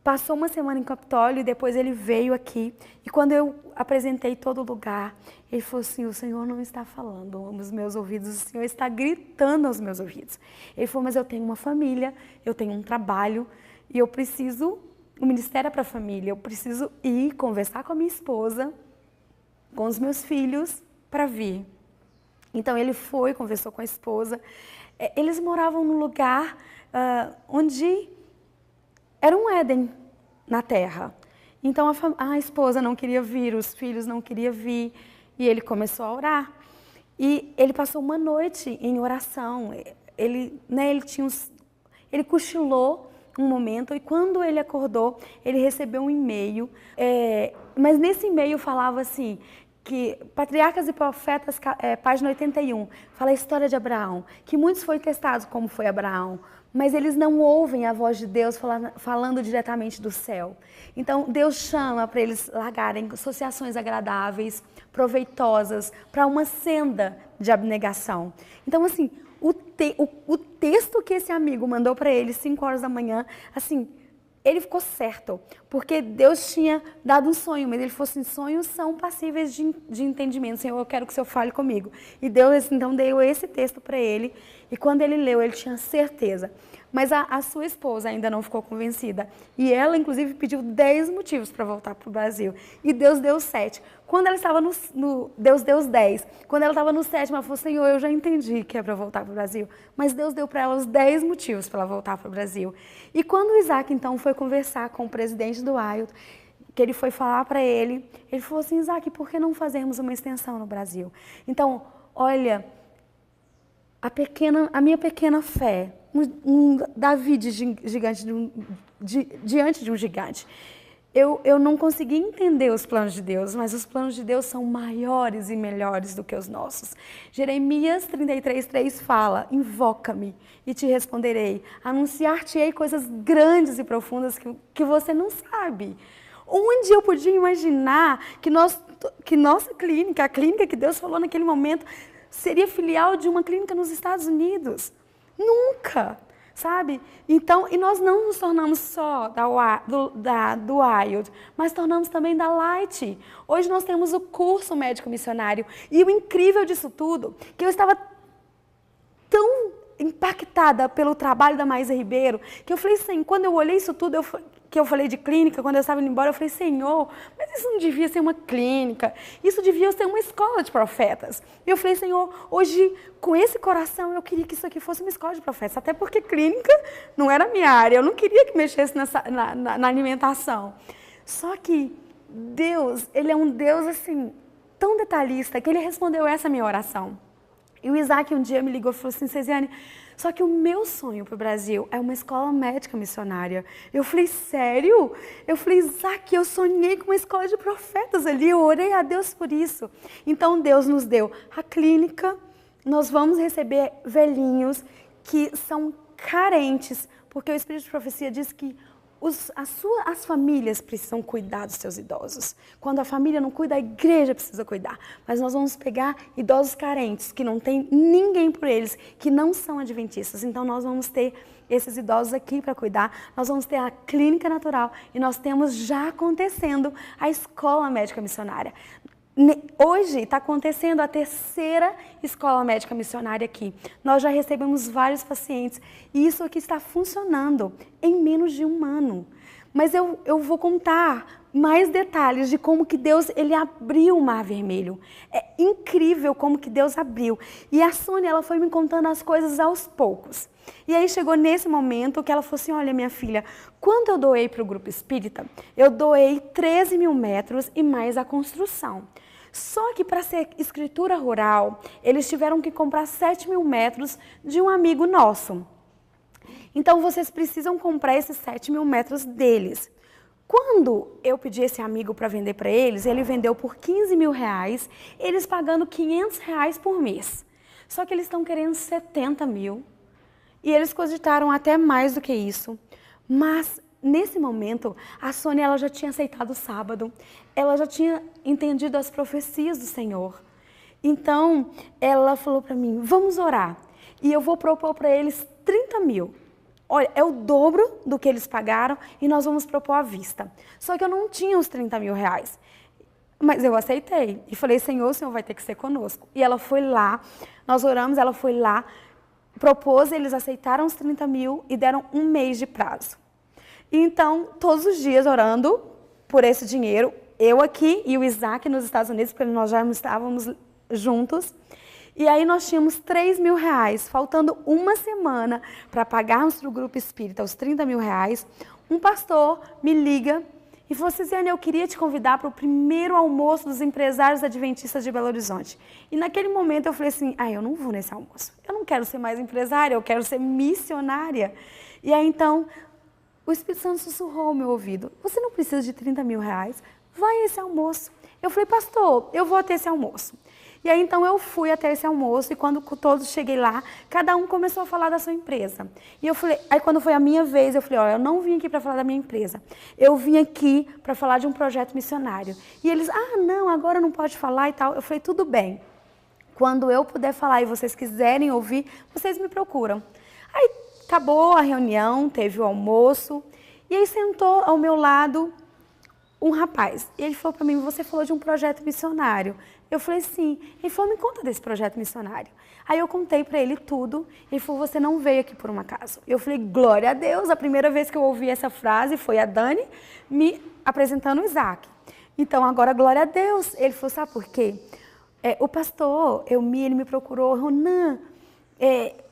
passou uma semana em Capitólio e depois ele veio aqui. E quando eu apresentei todo o lugar, ele falou assim, o Senhor não está falando aos meus ouvidos, o Senhor está gritando aos meus ouvidos. Ele falou, mas eu tenho uma família, eu tenho um trabalho e eu preciso, o ministério é para a família, eu preciso ir conversar com a minha esposa, com os meus filhos, para vir. Então ele foi, conversou com a esposa. Eles moravam num lugar onde era um Éden na terra. Então a esposa não queria vir, os filhos não queriam vir, e ele começou a orar. E ele passou uma noite em oração. Ele cochilou um momento, e quando ele acordou, ele recebeu um e-mail. Mas nesse e-mail falava assim, que Patriarcas e Profetas, página 81, fala a história de Abraão, que muitos foram testados como foi Abraão, mas eles não ouvem a voz de Deus falando diretamente do céu. Então, Deus chama para eles largarem associações agradáveis, proveitosas, para uma senda de abnegação. Então, assim, o texto que esse amigo mandou para ele, 5 horas da manhã, assim, ele ficou certo, porque Deus tinha dado um sonho, mas ele falou assim, sonhos são passíveis de entendimento, Senhor, eu quero que o Senhor fale comigo. E Deus então deu esse texto para ele, e quando ele leu, ele tinha certeza. Mas a sua esposa ainda não ficou convencida. E ela, inclusive, pediu 10 motivos para voltar para o Brasil. E Deus deu 7. Quando ela estava Deus deu os 10. Quando ela estava no 7º, ela falou, Senhor, eu já entendi que é para voltar para o Brasil. Mas Deus deu para ela os 10 motivos para ela voltar para o Brasil. E quando o Isaac, então, foi conversar com o presidente do Wild, que ele foi falar para ele falou assim, Isaac, por que não fazermos uma extensão no Brasil? Então, olha, a minha pequena fé, um Davi gigante diante de um gigante. Eu não consegui entender os planos de Deus, mas os planos de Deus são maiores e melhores do que os nossos. Jeremias 33:3 fala, invoca-me e te responderei, anunciar-te-ei coisas grandes e profundas que você não sabe. Onde eu podia imaginar que nossa clínica, a clínica que Deus falou naquele momento, seria filial de uma clínica nos Estados Unidos? Nunca, sabe? Então, e nós não nos tornamos só do Wild, mas tornamos também da Light. Hoje nós temos o curso médico missionário. E o incrível disso tudo, que eu estava tão impactada pelo trabalho da Maísa Ribeiro, que eu falei assim, quando eu olhei isso tudo, que eu falei de clínica, quando eu estava indo embora, eu falei, Senhor, mas isso não devia ser uma clínica, isso devia ser uma escola de profetas. E eu falei, Senhor, hoje, com esse coração, eu queria que isso aqui fosse uma escola de profetas, até porque clínica não era a minha área, eu não queria que mexesse na alimentação. Só que Deus, Ele é um Deus, assim, tão detalhista, que Ele respondeu essa minha oração. E o Isaac um dia me ligou e falou assim, Cesiane, só que o meu sonho para o Brasil é uma escola médica missionária. Eu falei, sério? Eu falei, Isaac, eu sonhei com uma escola de profetas ali, eu orei a Deus por isso. Então Deus nos deu a clínica, nós vamos receber velhinhos que são carentes, porque o Espírito de Profecia diz que As famílias precisam cuidar dos seus idosos. Quando a família não cuida, a igreja precisa cuidar. Mas nós vamos pegar idosos carentes, que não tem ninguém por eles, que não são adventistas. Então nós vamos ter esses idosos aqui para cuidar. Nós vamos ter a clínica natural e nós temos já acontecendo a escola médica missionária. Hoje está acontecendo a 3ª escola médica missionária aqui. Nós já recebemos vários pacientes e isso aqui está funcionando em menos de 1 ano. Mas eu vou contar mais detalhes de como que Deus ele abriu o Mar Vermelho. É incrível como que Deus abriu. E a Sônia ela foi me contando as coisas aos poucos. E aí chegou nesse momento que ela falou assim, olha minha filha, quando eu doei para o Grupo Espírita, eu doei 13 mil metros e mais a construção. Só que para ser escritura rural, eles tiveram que comprar 7 mil metros de um amigo nosso. Então vocês precisam comprar esses 7 mil metros deles. Quando eu pedi esse amigo para vender para eles, ele vendeu por 15 mil reais, eles pagando 500 reais por mês. Só que eles estão querendo 70 mil. E eles cogitaram até mais do que isso. Mas, nesse momento, a Sônia ela já tinha aceitado o sábado. Ela já tinha entendido as profecias do Senhor. Então, ela falou para mim, vamos orar. E eu vou propor para eles 30 mil. Olha, é o dobro do que eles pagaram e nós vamos propor à vista. Só que eu não tinha os 30 mil reais. Mas eu aceitei. E falei, Senhor, o Senhor vai ter que ser conosco. E ela foi lá, nós oramos, ela foi lá, propôs, eles aceitaram os 30 mil e deram 1 mês de prazo. E então, todos os dias orando por esse dinheiro, eu aqui e o Isaac nos Estados Unidos, porque nós já estávamos juntos. E aí nós tínhamos 3 mil reais, faltando 1 semana para pagarmos para o Grupo Espírita os 30 mil reais. Um pastor me liga e falou, Cisiane, eu queria te convidar para o primeiro almoço dos empresários adventistas de Belo Horizonte. E naquele momento eu falei assim, eu não vou nesse almoço. Eu não quero ser mais empresária, eu quero ser missionária. E aí então, o Espírito Santo sussurrou ao meu ouvido, você não precisa de 30 mil reais, vai a esse almoço. Eu falei, pastor, eu vou até esse almoço. E aí, então, eu fui até esse almoço e quando todos cheguei lá, cada um começou a falar da sua empresa. E eu falei, aí quando foi a minha vez, eu falei, olha, eu não vim aqui para falar da minha empresa. Eu vim aqui para falar de um projeto missionário. E eles, não, agora não pode falar e tal. Eu falei, tudo bem. Quando eu puder falar e vocês quiserem ouvir, vocês me procuram. Aí, acabou a reunião, teve o almoço. E aí, sentou ao meu lado um rapaz. E ele falou para mim, você falou de um projeto missionário. Eu falei, sim. Ele falou, me conta desse projeto missionário. Aí eu contei para ele tudo. Ele falou, você não veio aqui por um acaso. Eu falei, glória a Deus. A primeira vez que eu ouvi essa frase foi a Dani me apresentando o Isaac. Então, agora, glória a Deus. Ele falou, sabe por quê? O pastor, ele me procurou, Ronan,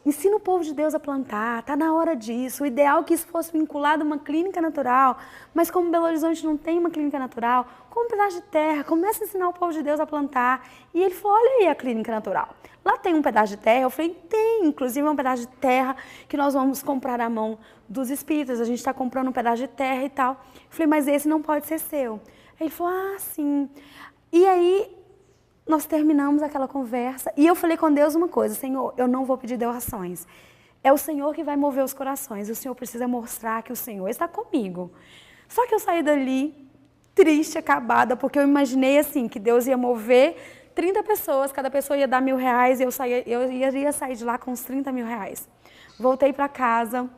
ensina o povo de Deus a plantar, está na hora disso. O ideal é que isso fosse vinculado a uma clínica natural, mas como Belo Horizonte não tem uma clínica natural, com um pedaço de terra, começa a ensinar o povo de Deus a plantar. E ele falou, olha aí a clínica natural. Lá tem um pedaço de terra? Eu falei, tem, inclusive é um pedaço de terra que nós vamos comprar à mão dos espíritas, a gente está comprando um pedaço de terra e tal. Eu falei, mas esse não pode ser seu. Aí ele falou, sim. E aí, nós terminamos aquela conversa e eu falei com Deus uma coisa, Senhor, eu não vou pedir doações. É o Senhor que vai mover os corações. O Senhor precisa mostrar que o Senhor está comigo. Só que eu saí dali triste, acabada, porque eu imaginei assim, que Deus ia mover 30 pessoas, cada pessoa ia dar R$1.000 e eu iria sair de lá com uns 30 mil reais. Voltei para casa.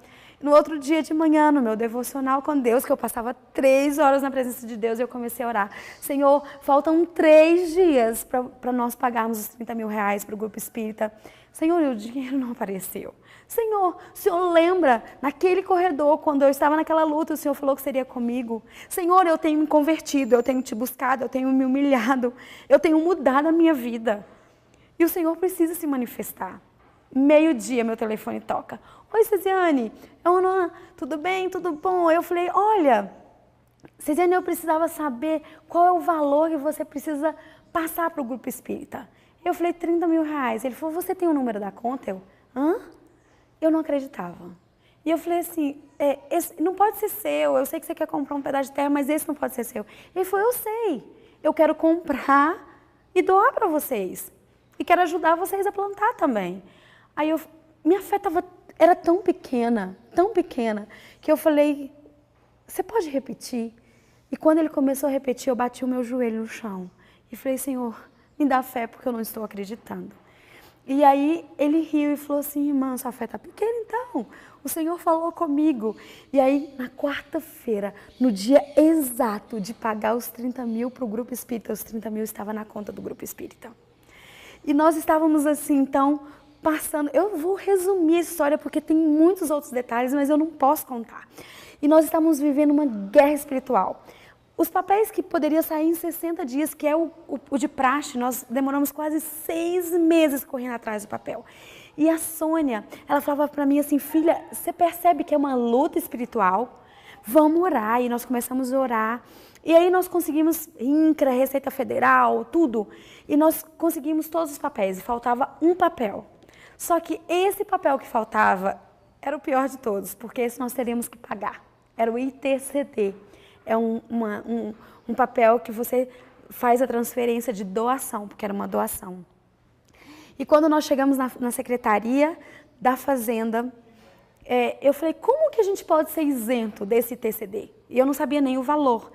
No outro dia de manhã, no meu devocional com Deus, que eu passava 3 horas na presença de Deus, eu comecei a orar. Senhor, faltam 3 dias para nós pagarmos os 30 mil reais para o Grupo Espírita. Senhor, o dinheiro não apareceu. Senhor, o Senhor lembra, naquele corredor, quando eu estava naquela luta, o Senhor falou que seria comigo. Senhor, eu tenho me convertido, eu tenho te buscado, eu tenho me humilhado, eu tenho mudado a minha vida. E o Senhor precisa se manifestar. 12:00, meu telefone toca. Oi, Cisiane. Tudo bem? Tudo bom? Eu falei, olha, Cisiane, eu precisava saber qual é o valor que você precisa passar para o Grupo Espírita. Eu falei, 30 mil reais. Ele falou, você tem o número da conta? Eu não acreditava. E eu falei assim, esse não pode ser seu, eu sei que você quer comprar um pedaço de terra, mas esse não pode ser seu. Ele falou, eu sei, eu quero comprar e doar para vocês. E quero ajudar vocês a plantar também. Aí minha fé era tão pequena, que eu falei, você pode repetir? E quando ele começou a repetir, eu bati o meu joelho no chão. E falei, Senhor, me dá fé porque eu não estou acreditando. E aí ele riu e falou assim, irmã, sua fé está pequena então. O Senhor falou comigo. E aí, na quarta-feira, no dia exato de pagar os 30 mil para o Grupo Espírita, os 30 mil estavam na conta do Grupo Espírita. E nós estávamos assim, então, passando... Eu vou resumir a história porque tem muitos outros detalhes, mas eu não posso contar. E nós estávamos vivendo uma guerra espiritual. Os papéis que poderiam sair em 60 dias, que é o de praxe, nós demoramos quase 6 meses correndo atrás do papel. E a Sônia, ela falava para mim assim, filha, você percebe que é uma luta espiritual? Vamos orar. E nós começamos a orar. E aí nós conseguimos INCRA, Receita Federal, tudo. E nós conseguimos todos os papéis. E faltava um papel. Só que esse papel que faltava era o pior de todos, porque esse nós teríamos que pagar. Era o ITCD. É um papel que você faz a transferência de doação, porque era uma doação. E quando nós chegamos na Secretaria da Fazenda, eu falei, como que a gente pode ser isento desse ITCD? E eu não sabia nem o valor.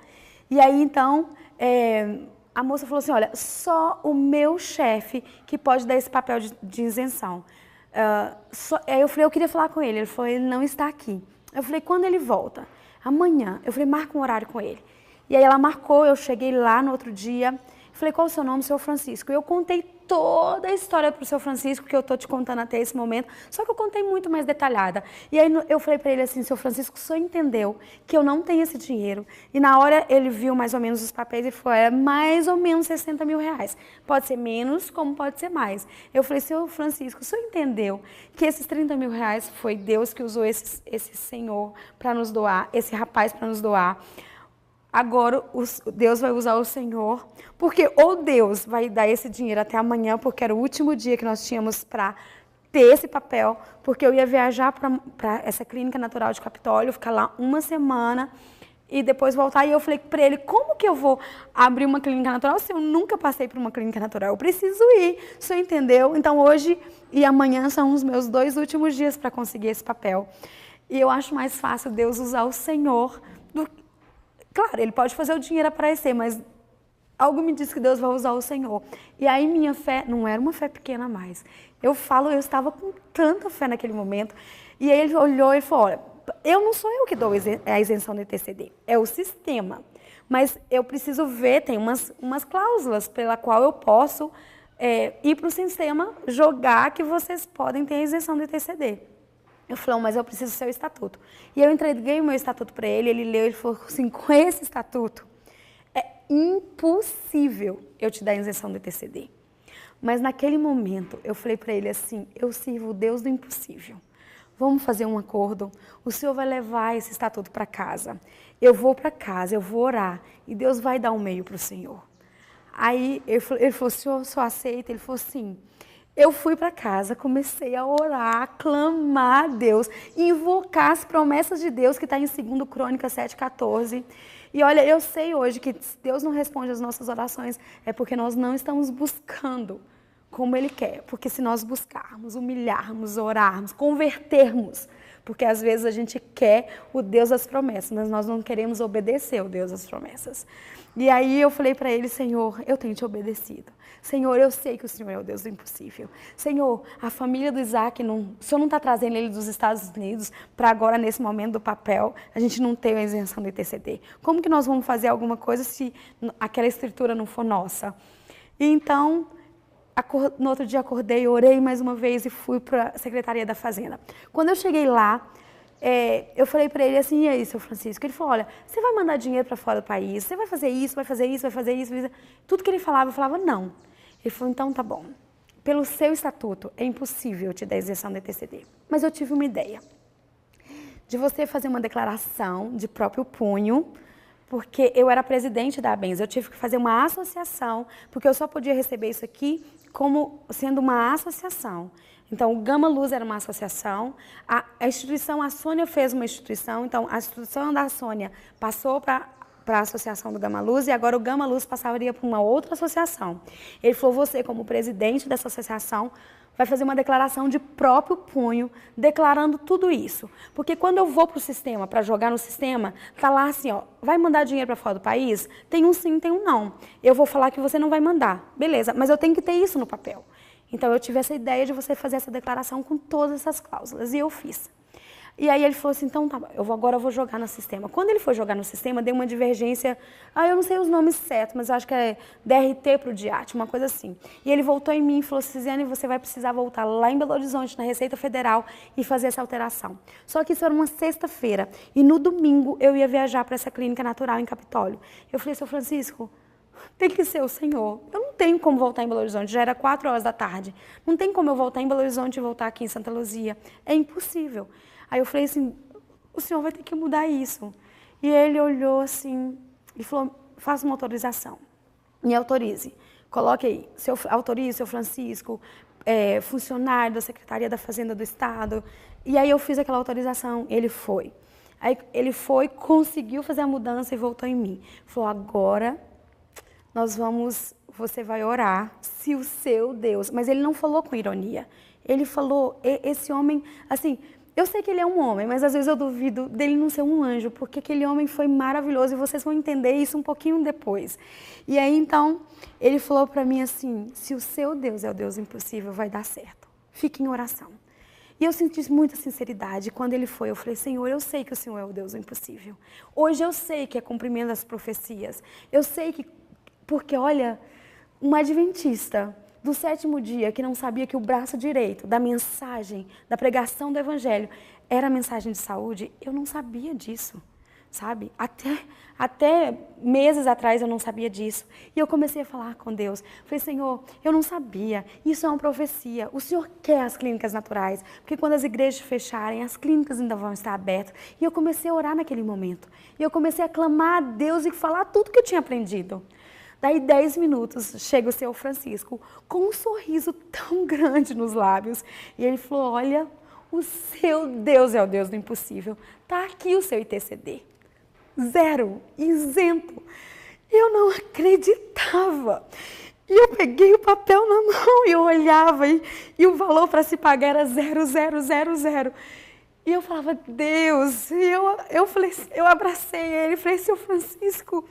E aí, então, a moça falou assim, olha, só o meu chefe que pode dar esse papel de isenção. Aí eu falei, eu queria falar com ele. Ele falou, ele não está aqui. Eu falei, quando ele volta? Amanhã. Eu falei, marca um horário com ele. E aí ela marcou, eu cheguei lá no outro dia. Falei, qual é o seu nome, seu Francisco? E eu contei toda a história para o seu Francisco, que eu estou te contando até esse momento, só que eu contei muito mais detalhada. E aí eu falei para ele assim, seu Francisco, o senhor entendeu que eu não tenho esse dinheiro? E na hora ele viu mais ou menos os papéis e falou, é mais ou menos 60 mil reais. Pode ser menos, como pode ser mais. Eu falei, seu Francisco, o senhor entendeu que esses 30 mil reais foi Deus que usou esse senhor para nos doar, esse rapaz para nos doar? Agora Deus vai usar o Senhor, porque ou Deus vai dar esse dinheiro até amanhã, porque era o último dia que nós tínhamos para ter esse papel, porque eu ia viajar para essa clínica natural de Capitólio, ficar lá uma semana e depois voltar. E eu falei para ele, como que eu vou abrir uma clínica natural se eu nunca passei por uma clínica natural? Eu preciso ir, o senhor entendeu? Então hoje e amanhã são os meus 2 últimos dias para conseguir esse papel. E eu acho mais fácil Deus usar o Senhor do que... Claro, ele pode fazer o dinheiro aparecer, mas algo me diz que Deus vai usar o Senhor. E aí minha fé não era uma fé pequena mais. Eu estava com tanta fé naquele momento. E aí ele olhou e falou, olha, não sou eu que dou a isenção do ITCD, é o sistema. Mas eu preciso ver, tem umas cláusulas pela qual eu posso ir para o sistema, jogar que vocês podem ter a isenção do ITCD. Eu falei, mas eu preciso do seu estatuto. E eu entreguei o meu estatuto para ele, ele leu, ele falou assim, com esse estatuto, é impossível eu te dar a isenção do ITCD. Mas naquele momento, eu falei para ele assim, eu sirvo o Deus do impossível. Vamos fazer um acordo, o senhor vai levar esse estatuto para casa. Eu vou para casa, eu vou orar, e Deus vai dar um meio para o senhor. Aí ele falou, o senhor só aceita? Ele falou, sim. Eu fui para casa, comecei a orar, a clamar a Deus, invocar as promessas de Deus que está em 2 Crônicas 7,14. E olha, eu sei hoje que se Deus não responde às nossas orações, é porque nós não estamos buscando como Ele quer. Porque se nós buscarmos, humilharmos, orarmos, convertermos, porque às vezes a gente quer o Deus das promessas, mas nós não queremos obedecer o Deus das promessas. E aí eu falei para ele, Senhor, eu tenho te obedecido. Senhor, eu sei que o Senhor é o Deus do impossível. Senhor, a família do Isaac, o Senhor não está trazendo ele dos Estados Unidos para agora, nesse momento do papel, a gente não ter a isenção do ITCD. Como que nós vamos fazer alguma coisa se aquela escritura não for nossa? E então, no outro dia acordei, orei mais uma vez e fui para a Secretaria da Fazenda. Quando eu cheguei lá, eu falei para ele assim, e aí, seu Francisco? Ele falou, olha, você vai mandar dinheiro para fora do país, você vai fazer isso, vai fazer isso, vai fazer isso, vai fazer... Tudo que ele falava, eu falava, não. Ele falou, então tá bom. Pelo seu estatuto, é impossível te dar isenção do ITCD. Mas eu tive uma ideia de você fazer uma declaração de próprio punho, porque eu era presidente da ABENS, eu tive que fazer uma associação, porque eu só podia receber isso aqui como sendo uma associação. Então, o Gama Luz era uma associação, a instituição, a Sônia fez uma instituição, então a instituição da Sônia passou para a associação do Gama Luz e agora o Gama Luz passaria para uma outra associação. Ele falou, você como presidente dessa associação vai fazer uma declaração de próprio punho, declarando tudo isso. Porque quando eu vou para o sistema, para jogar no sistema, tá lá assim, ó, vai mandar dinheiro para fora do país? Tem um sim, tem um não. Eu vou falar que você não vai mandar, beleza, mas eu tenho que ter isso no papel. Então eu tive essa ideia de você fazer essa declaração com todas essas cláusulas, e eu fiz. E aí ele falou assim, então tá, agora eu vou jogar no sistema. Quando ele foi jogar no sistema, deu uma divergência, eu não sei os nomes certos, mas eu acho que é DRT para o DIAT, uma coisa assim. E ele voltou em mim e falou, Cisiane, você vai precisar voltar lá em Belo Horizonte, na Receita Federal, e fazer essa alteração. Só que isso era uma sexta-feira, e no domingo eu ia viajar para essa clínica natural em Capitólio. Eu falei, seu Francisco, tem que ser o Senhor. Eu não tenho como voltar em Belo Horizonte, já era 4 horas da tarde. Não tem como eu voltar em Belo Horizonte e voltar aqui em Santa Luzia. É impossível. Aí eu falei assim, o senhor vai ter que mudar isso. E ele olhou assim e falou, faça uma autorização. Me autorize. Coloque aí, autorize, seu Francisco, funcionário da Secretaria da Fazenda do Estado. E aí eu fiz aquela autorização, ele foi. Aí ele foi, conseguiu fazer a mudança e voltou em mim. Falou, agora você vai orar se o seu Deus... Mas ele não falou com ironia. Ele falou, esse homem, assim... Eu sei que ele é um homem, mas às vezes eu duvido dele não ser um anjo, porque aquele homem foi maravilhoso e vocês vão entender isso um pouquinho depois. E aí, então, ele falou para mim assim, se o seu Deus é o Deus impossível, vai dar certo. Fique em oração. E eu senti muita sinceridade. Quando ele foi, eu falei, Senhor, eu sei que o Senhor é o Deus impossível. Hoje eu sei que é cumprimento das profecias. Eu sei que, porque olha, uma adventista... do 7º dia, que não sabia que o braço direito da mensagem, da pregação do Evangelho, era a mensagem de saúde, eu não sabia disso, sabe? Até meses atrás eu não sabia disso. E eu comecei a falar com Deus. Falei, Senhor, eu não sabia, isso é uma profecia. O Senhor quer as clínicas naturais, porque quando as igrejas fecharem, as clínicas ainda vão estar abertas. E eu comecei a orar naquele momento. E eu comecei a clamar a Deus e falar tudo que eu tinha aprendido. Daí 10 minutos, chega o seu Francisco com um sorriso tão grande nos lábios. E ele falou, olha, o seu Deus é o Deus do impossível. Está aqui o seu ITCD. 0, isento. Eu não acreditava. E eu peguei o papel na mão e eu olhava e o valor para se pagar era 0,000. E eu falava, Deus, e eu abracei ele e falei, seu Francisco,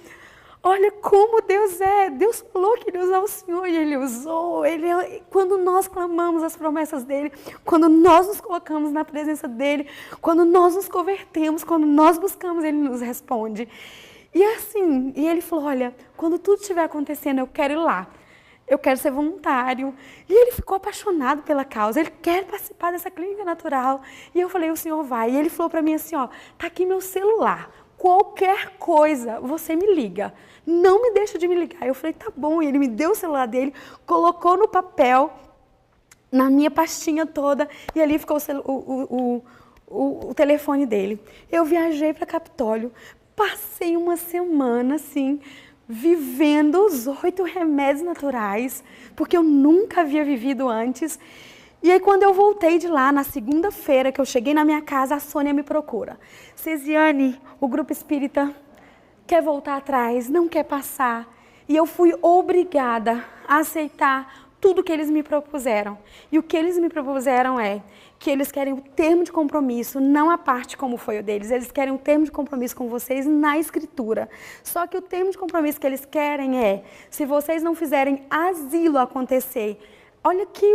olha como Deus é. Deus falou que ele ia usar o Senhor e ele usou. Quando nós clamamos as promessas dele, quando nós nos colocamos na presença dele, quando nós nos convertemos, quando nós buscamos, ele nos responde. E assim, e ele falou, olha, quando tudo estiver acontecendo, eu quero ir lá. Eu quero ser voluntário. E ele ficou apaixonado pela causa. Ele quer participar dessa clínica natural. E eu falei, o senhor vai. E ele falou para mim assim, ó, tá aqui meu celular. Qualquer coisa, você me liga. Não me deixa de me ligar. Eu falei, tá bom. E ele me deu o celular dele, colocou no papel, na minha pastinha toda, e ali ficou o telefone dele. Eu viajei para Capitólio, passei uma semana, assim, vivendo os 8 remédios naturais, porque eu nunca havia vivido antes. E aí, quando eu voltei de lá, na segunda-feira, que eu cheguei na minha casa, a Sônia me procura. Cisiane, o grupo espírita quer voltar atrás, não quer passar. E eu fui obrigada a aceitar tudo que eles me propuseram. E o que eles me propuseram é que eles querem o termo de compromisso, não a parte como foi o deles. Eles querem um termo de compromisso com vocês na escritura. Só que o termo de compromisso que eles querem é, se vocês não fizerem asilo acontecer, olha que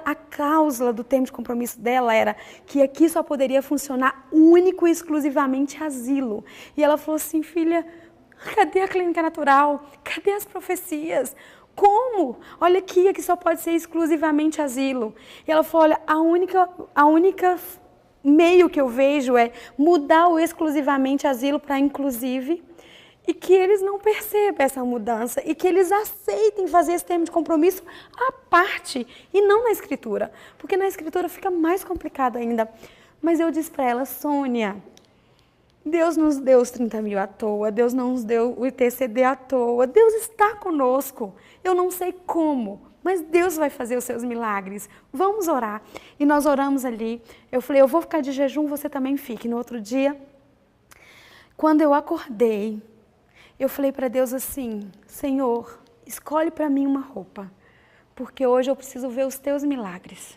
a cláusula do termo de compromisso dela era que aqui só poderia funcionar único e exclusivamente asilo. E ela falou assim, filha, cadê a clínica natural? Cadê as profecias? Como? Olha aqui só pode ser exclusivamente asilo. E ela falou, olha, a única meio que eu vejo é mudar o exclusivamente asilo para inclusive, e que eles não percebam essa mudança e que eles aceitem fazer esse termo de compromisso à parte e não na escritura, porque na escritura fica mais complicado ainda. Mas eu disse para ela, Sônia, Deus nos deu os 30 mil à toa, Deus não nos deu o ITCD à toa, Deus está conosco. Eu não sei como, mas Deus vai fazer os seus milagres. Vamos orar. E nós oramos ali. Eu falei, eu vou ficar de jejum, você também fique. No outro dia, quando eu acordei, eu falei para Deus assim, Senhor, escolhe para mim uma roupa, porque hoje eu preciso ver os teus milagres.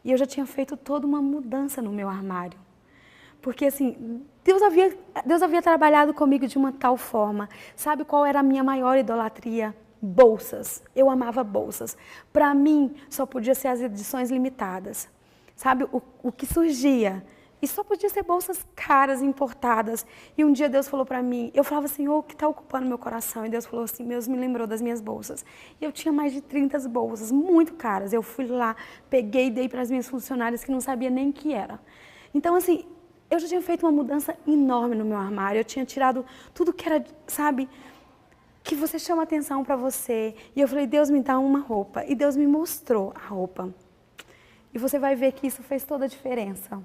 E eu já tinha feito toda uma mudança no meu armário. Porque assim, Deus havia trabalhado comigo de uma tal forma. Sabe qual era a minha maior idolatria? Bolsas. Eu amava bolsas. Para mim, só podia ser as edições limitadas. Sabe, o que surgia? E só podia ser bolsas caras, importadas. E um dia Deus falou para mim, eu falava, Senhor, o que está ocupando meu coração? E Deus falou assim, Deus me lembrou das minhas bolsas. E eu tinha mais de 30 bolsas, muito caras. Eu fui lá, peguei e dei para as minhas funcionárias que não sabia nem o que era. Então, assim, eu já tinha feito uma mudança enorme no meu armário. Eu tinha tirado tudo que era, sabe, que você chama atenção para você. E eu falei, Deus, me dá uma roupa. E Deus me mostrou a roupa. E você vai ver que isso fez toda a diferença.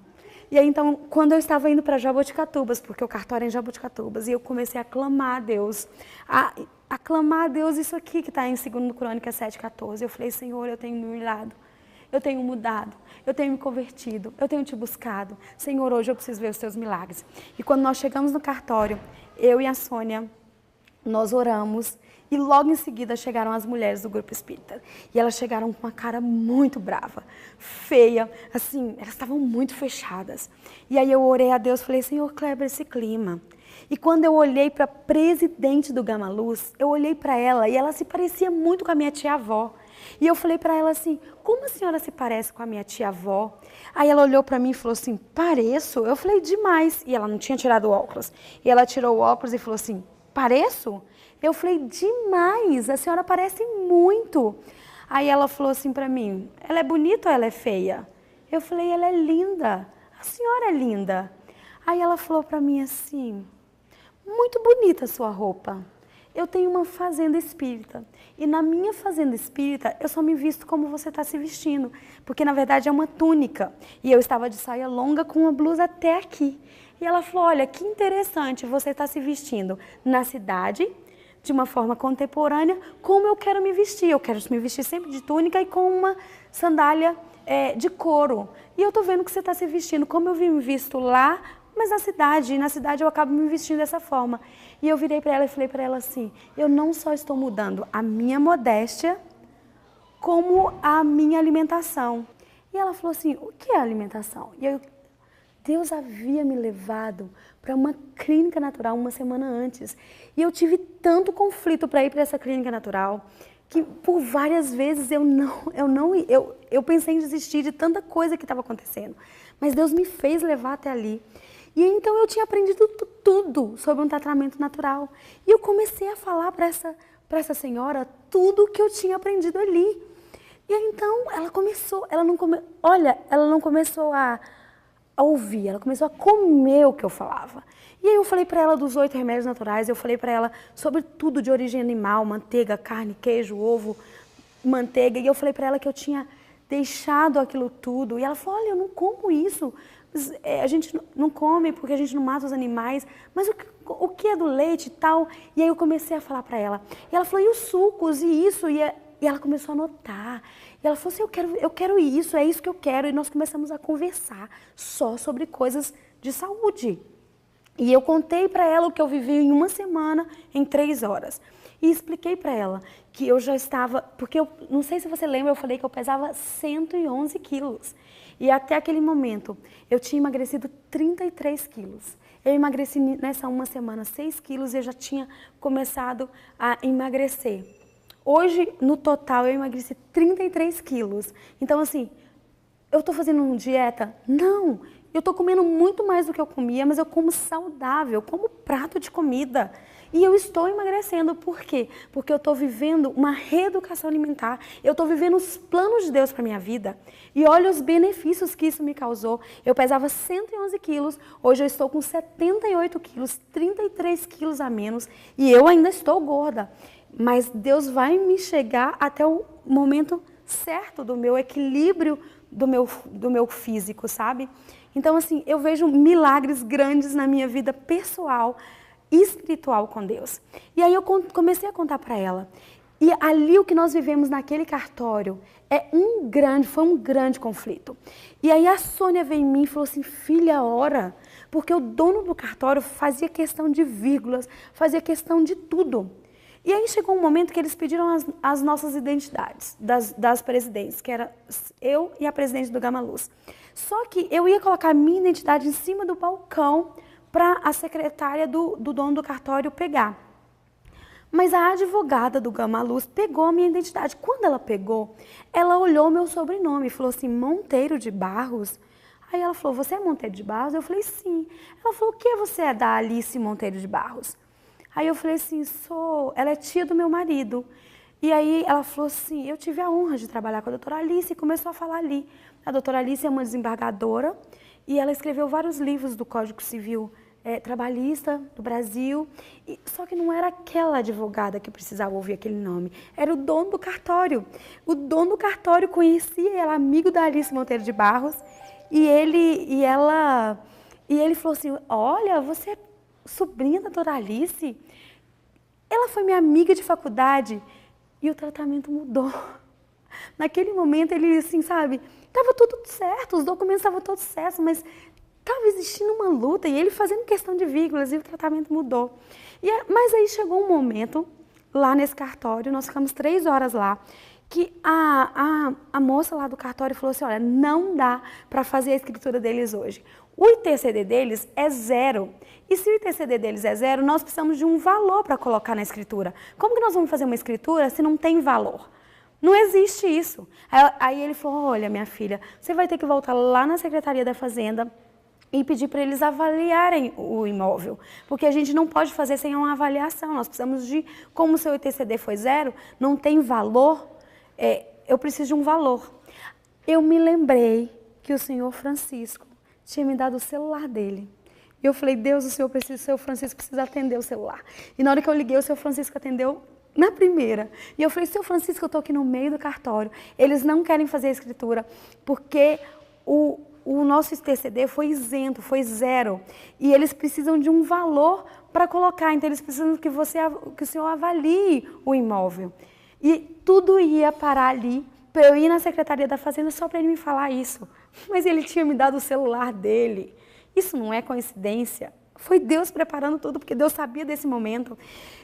E aí, então, quando eu estava indo para Jaboticatubas, porque o cartório é em Jaboticatubas, e eu comecei a clamar a Deus, a clamar a Deus isso aqui que está em 2 Crônicas 7,14. Eu falei, Senhor, eu tenho me humilhado, eu tenho mudado, eu tenho me convertido, eu tenho te buscado. Senhor, hoje eu preciso ver os teus milagres. E quando nós chegamos no cartório, eu e a Sônia, nós oramos. E logo em seguida chegaram as mulheres do grupo espírita. E elas chegaram com uma cara muito brava, feia, assim, elas estavam muito fechadas. E aí eu orei a Deus, falei, Senhor, quebra esse clima. E quando eu olhei para a presidente do Gama Luz, eu olhei para ela e ela se parecia muito com a minha tia-avó. E eu falei para ela assim, como a senhora se parece com a minha tia-avó? Aí ela olhou para mim e falou assim, pareço? Eu falei, demais. E ela não tinha tirado o óculos. E ela tirou o óculos e falou assim, pareço? Eu falei, demais, a senhora parece muito. Aí ela falou assim para mim, ela é bonita ou ela é feia? Eu falei, ela é linda, a senhora é linda. Aí ela falou para mim assim, muito bonita a sua roupa. Eu tenho uma fazenda espírita e na minha fazenda espírita eu só me visto como você está se vestindo, porque na verdade é uma túnica e eu estava de saia longa com uma blusa até aqui. E ela falou, olha, que interessante, você está se vestindo na cidade, de uma forma contemporânea, como eu quero me vestir. Eu quero me vestir sempre de túnica e com uma sandália de couro. E eu estou vendo que você está se vestindo como eu me visto lá, mas e na cidade eu acabo me vestindo dessa forma. E eu virei para ela e falei para ela assim, eu não só estou mudando a minha modéstia, como a minha alimentação. E ela falou assim, o que é alimentação? E Deus havia me levado para uma clínica natural uma semana antes. E eu tive tanto conflito para ir para essa clínica natural, que por várias vezes eu pensei em desistir de tanta coisa que estava acontecendo. Mas Deus me fez levar até ali. E então eu tinha aprendido tudo sobre um tratamento natural. E eu comecei a falar para essa senhora tudo o que eu tinha aprendido ali. E aí, então ela não começou a ouvir, ela começou a comer o que eu falava. E aí eu falei para ela dos 8 remédios naturais, eu falei para ela sobre tudo de origem animal, manteiga, carne, queijo, ovo, manteiga. E eu falei para ela que eu tinha deixado aquilo tudo. E ela falou, olha, eu não como isso. A gente não come porque a gente não mata os animais. Mas o que é do leite e tal? E aí eu comecei a falar para ela. E ela falou, e os sucos, e isso? E ela começou a anotar. E ela falou assim, eu quero isso, é isso que eu quero. E nós começamos a conversar só sobre coisas de saúde. E eu contei para ela o que eu vivi em uma semana, em 3 horas. E expliquei para ela que eu já estava... Porque eu não sei se você lembra, eu falei que eu pesava 111 quilos. E até aquele momento, eu tinha emagrecido 33 quilos. Eu emagreci nessa uma semana 6 quilos e eu já tinha começado a emagrecer. Hoje, no total, eu emagreci 33 quilos. Então, assim, eu estou fazendo uma dieta? Não! Eu estou comendo muito mais do que eu comia, mas eu como saudável, eu como prato de comida. E eu estou emagrecendo. Por quê? Porque eu estou vivendo uma reeducação alimentar. Eu estou vivendo os planos de Deus para a minha vida. E olha os benefícios que isso me causou. Eu pesava 111 quilos, hoje eu estou com 78 quilos, 33 quilos a menos. E eu ainda estou gorda. Mas Deus vai me chegar até o momento certo do meu equilíbrio do meu físico, sabe? Então, assim, eu vejo milagres grandes na minha vida pessoal e espiritual com Deus. E aí eu comecei a contar para ela. E ali o que nós vivemos naquele cartório foi um grande conflito. E aí a Sônia veio em mim e falou assim, filha, ora, porque o dono do cartório fazia questão de vírgulas, fazia questão de tudo. E aí chegou um momento que eles pediram as nossas identidades das presidentes, que era eu e a presidente do Gama Luz. Só que eu ia colocar a minha identidade em cima do balcão para a secretária do dono do cartório pegar. Mas a advogada do Gama Luz pegou a minha identidade. Quando ela pegou, ela olhou meu sobrenome e falou assim, Monteiro de Barros? Aí ela falou, você é Monteiro de Barros? Eu falei, sim. Ela falou, o que você é da Alice Monteiro de Barros? Aí eu falei assim, ela é tia do meu marido. E aí ela falou assim, eu tive a honra de trabalhar com a doutora Alice e começou a falar ali. A doutora Alice é uma desembargadora e ela escreveu vários livros do Código Civil trabalhista do Brasil. Só que não era aquela advogada que precisava ouvir aquele nome, era o dono do cartório. O dono do cartório conhecia, era amigo da Alice Monteiro de Barros e ele falou assim, olha, você é sobrinha da doutora Alice? Ela foi minha amiga de faculdade e o tratamento mudou. Naquele momento ele, assim, sabe, estava tudo certo, os documentos estavam todos certos, mas estava existindo uma luta e ele fazendo questão de vírgulas e o tratamento mudou. Mas aí chegou um momento, lá nesse cartório, nós ficamos 3 horas lá, que a moça lá do cartório falou assim, olha, não dá para fazer a escritura deles hoje. O ITCD deles é 0. E se o ITCD deles é 0, nós precisamos de um valor para colocar na escritura. Como que nós vamos fazer uma escritura se não tem valor? Não existe isso. Aí ele falou, olha, minha filha, você vai ter que voltar lá na Secretaria da Fazenda e pedir para eles avaliarem o imóvel. Porque a gente não pode fazer sem uma avaliação. Nós precisamos de, como o seu ITCD foi 0, não tem valor, eu preciso de um valor. Eu me lembrei que o senhor Francisco tinha me dado o celular dele. E eu falei, Deus, o senhor Francisco precisa atender o celular. E na hora que eu liguei, o senhor Francisco atendeu na primeira. E eu falei, senhor Francisco, eu estou aqui no meio do cartório. Eles não querem fazer a escritura porque o nosso ITCD foi isento, foi 0. E eles precisam de um valor para colocar. Então, eles precisam que o senhor avalie o imóvel. E tudo ia parar ali, para eu ir na Secretaria da Fazenda só para ele me falar isso. Mas ele tinha me dado o celular dele. Isso não é coincidência. Foi Deus preparando tudo, porque Deus sabia desse momento.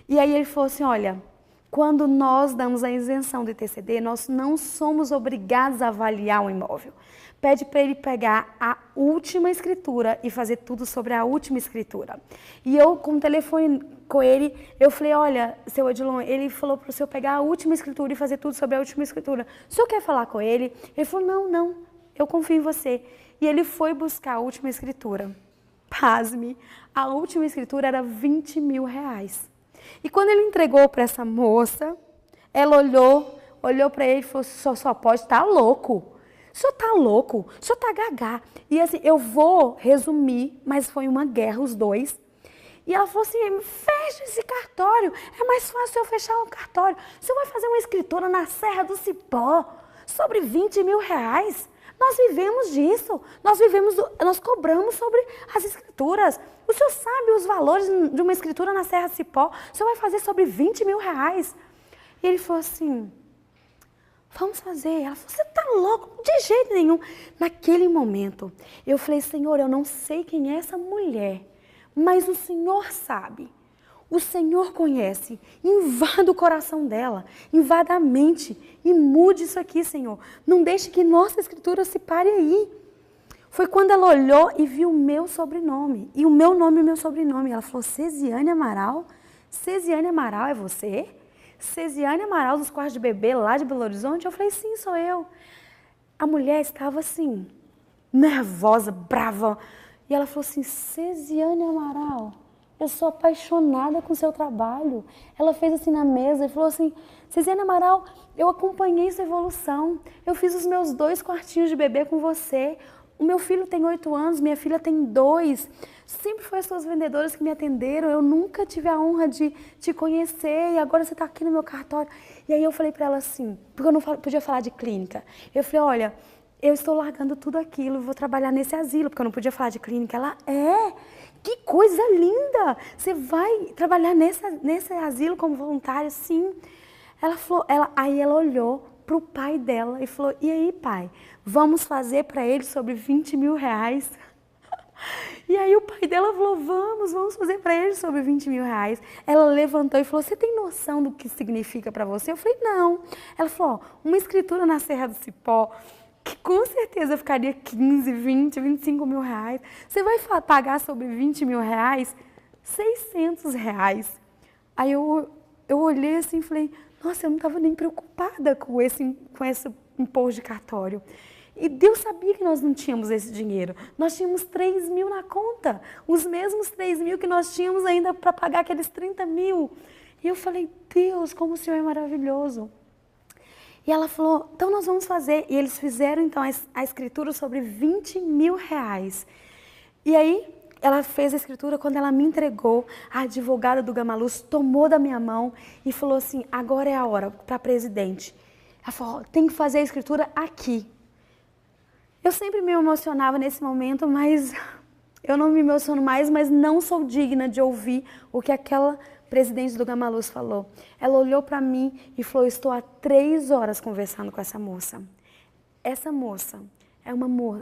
E aí ele falou assim, olha, quando nós damos a isenção do ITCD, nós não somos obrigados a avaliar o imóvel. Pede para ele pegar a última escritura e fazer tudo sobre a última escritura. E eu, com o telefone com ele, eu falei, olha, seu Odilon, ele falou para o senhor pegar a última escritura e fazer tudo sobre a última escritura. O senhor quer falar com ele? Ele falou, não, eu confio em você. E ele foi buscar a última escritura. Pasme, a última escritura era 20 mil reais. E quando ele entregou para essa moça, ela olhou para ele e falou, só pode estar louco. O senhor está louco, o senhor está gagá. E assim, eu vou resumir, mas foi uma guerra os dois. E ela falou assim, fecha esse cartório, é mais fácil eu fechar um cartório. O senhor vai fazer uma escritura na Serra do Cipó sobre 20 mil reais? Nós vivemos disso, nós cobramos sobre as escrituras. O senhor sabe os valores de uma escritura na Serra do Cipó? O senhor vai fazer sobre 20 mil reais? E ele falou assim, vamos fazer. Ela falou, você está louco? De jeito nenhum. Naquele momento, eu falei, Senhor, eu não sei quem é essa mulher, mas o Senhor sabe. O Senhor conhece. Invada o coração dela, invada a mente e mude isso aqui, Senhor. Não deixe que nossa escritura se pare aí. Foi quando ela olhou e viu o meu sobrenome. E o meu nome e o meu sobrenome. Ela falou, Cesiane Amaral? Cesiane Amaral é você? Cesiane Amaral dos quartos de bebê lá de Belo Horizonte? Eu falei, sim, sou eu. A mulher estava assim, nervosa, brava. E ela falou assim, Cesiane Amaral, eu sou apaixonada com o seu trabalho. Ela fez assim na mesa e falou assim, Cesiane Amaral, eu acompanhei sua evolução. Eu fiz os meus 2 quartinhos de bebê com você. O meu filho tem 8 anos, minha filha tem 2. Sempre foi as suas vendedoras que me atenderam. Eu nunca tive a honra de te conhecer e agora você está aqui no meu cartório. E aí eu falei para ela assim, porque eu não podia falar de clínica. Eu falei, olha, eu estou largando tudo aquilo, vou trabalhar nesse asilo, porque eu não podia falar de clínica. Ela, que coisa linda! Você vai trabalhar nesse asilo como voluntária? Sim. Ela falou, aí ela olhou para o pai dela e falou, e aí, pai, vamos fazer para ele sobre 20 mil reais? E aí o pai dela falou, vamos fazer para ele sobre 20 mil reais. Ela levantou e falou, você tem noção do que significa para você? Eu falei, não. Ela falou, ó, uma escritura na Serra do Cipó, que com certeza ficaria 15, 20, 25 mil reais. Você vai pagar sobre 20 mil reais? 600 reais. Aí eu olhei assim e falei, nossa, eu não estava nem preocupada com esse imposto de cartório. E Deus sabia que nós não tínhamos esse dinheiro. Nós tínhamos 3 mil na conta. Os mesmos 3 mil que nós tínhamos ainda para pagar aqueles 30 mil. E eu falei, Deus, como o Senhor é maravilhoso. E ela falou, então nós vamos fazer. E eles fizeram então a escritura sobre 20 mil reais. E aí ela fez a escritura, quando ela me entregou, a advogada do Gamaluz tomou da minha mão e falou assim, agora é a hora para presidente. Ela falou, tem que fazer a escritura aqui. Eu sempre me emocionava nesse momento, mas eu não me emociono mais, mas não sou digna de ouvir o que aquela presidente do Gamaluz falou. Ela olhou para mim e falou, estou há 3 horas conversando com essa moça. Essa moça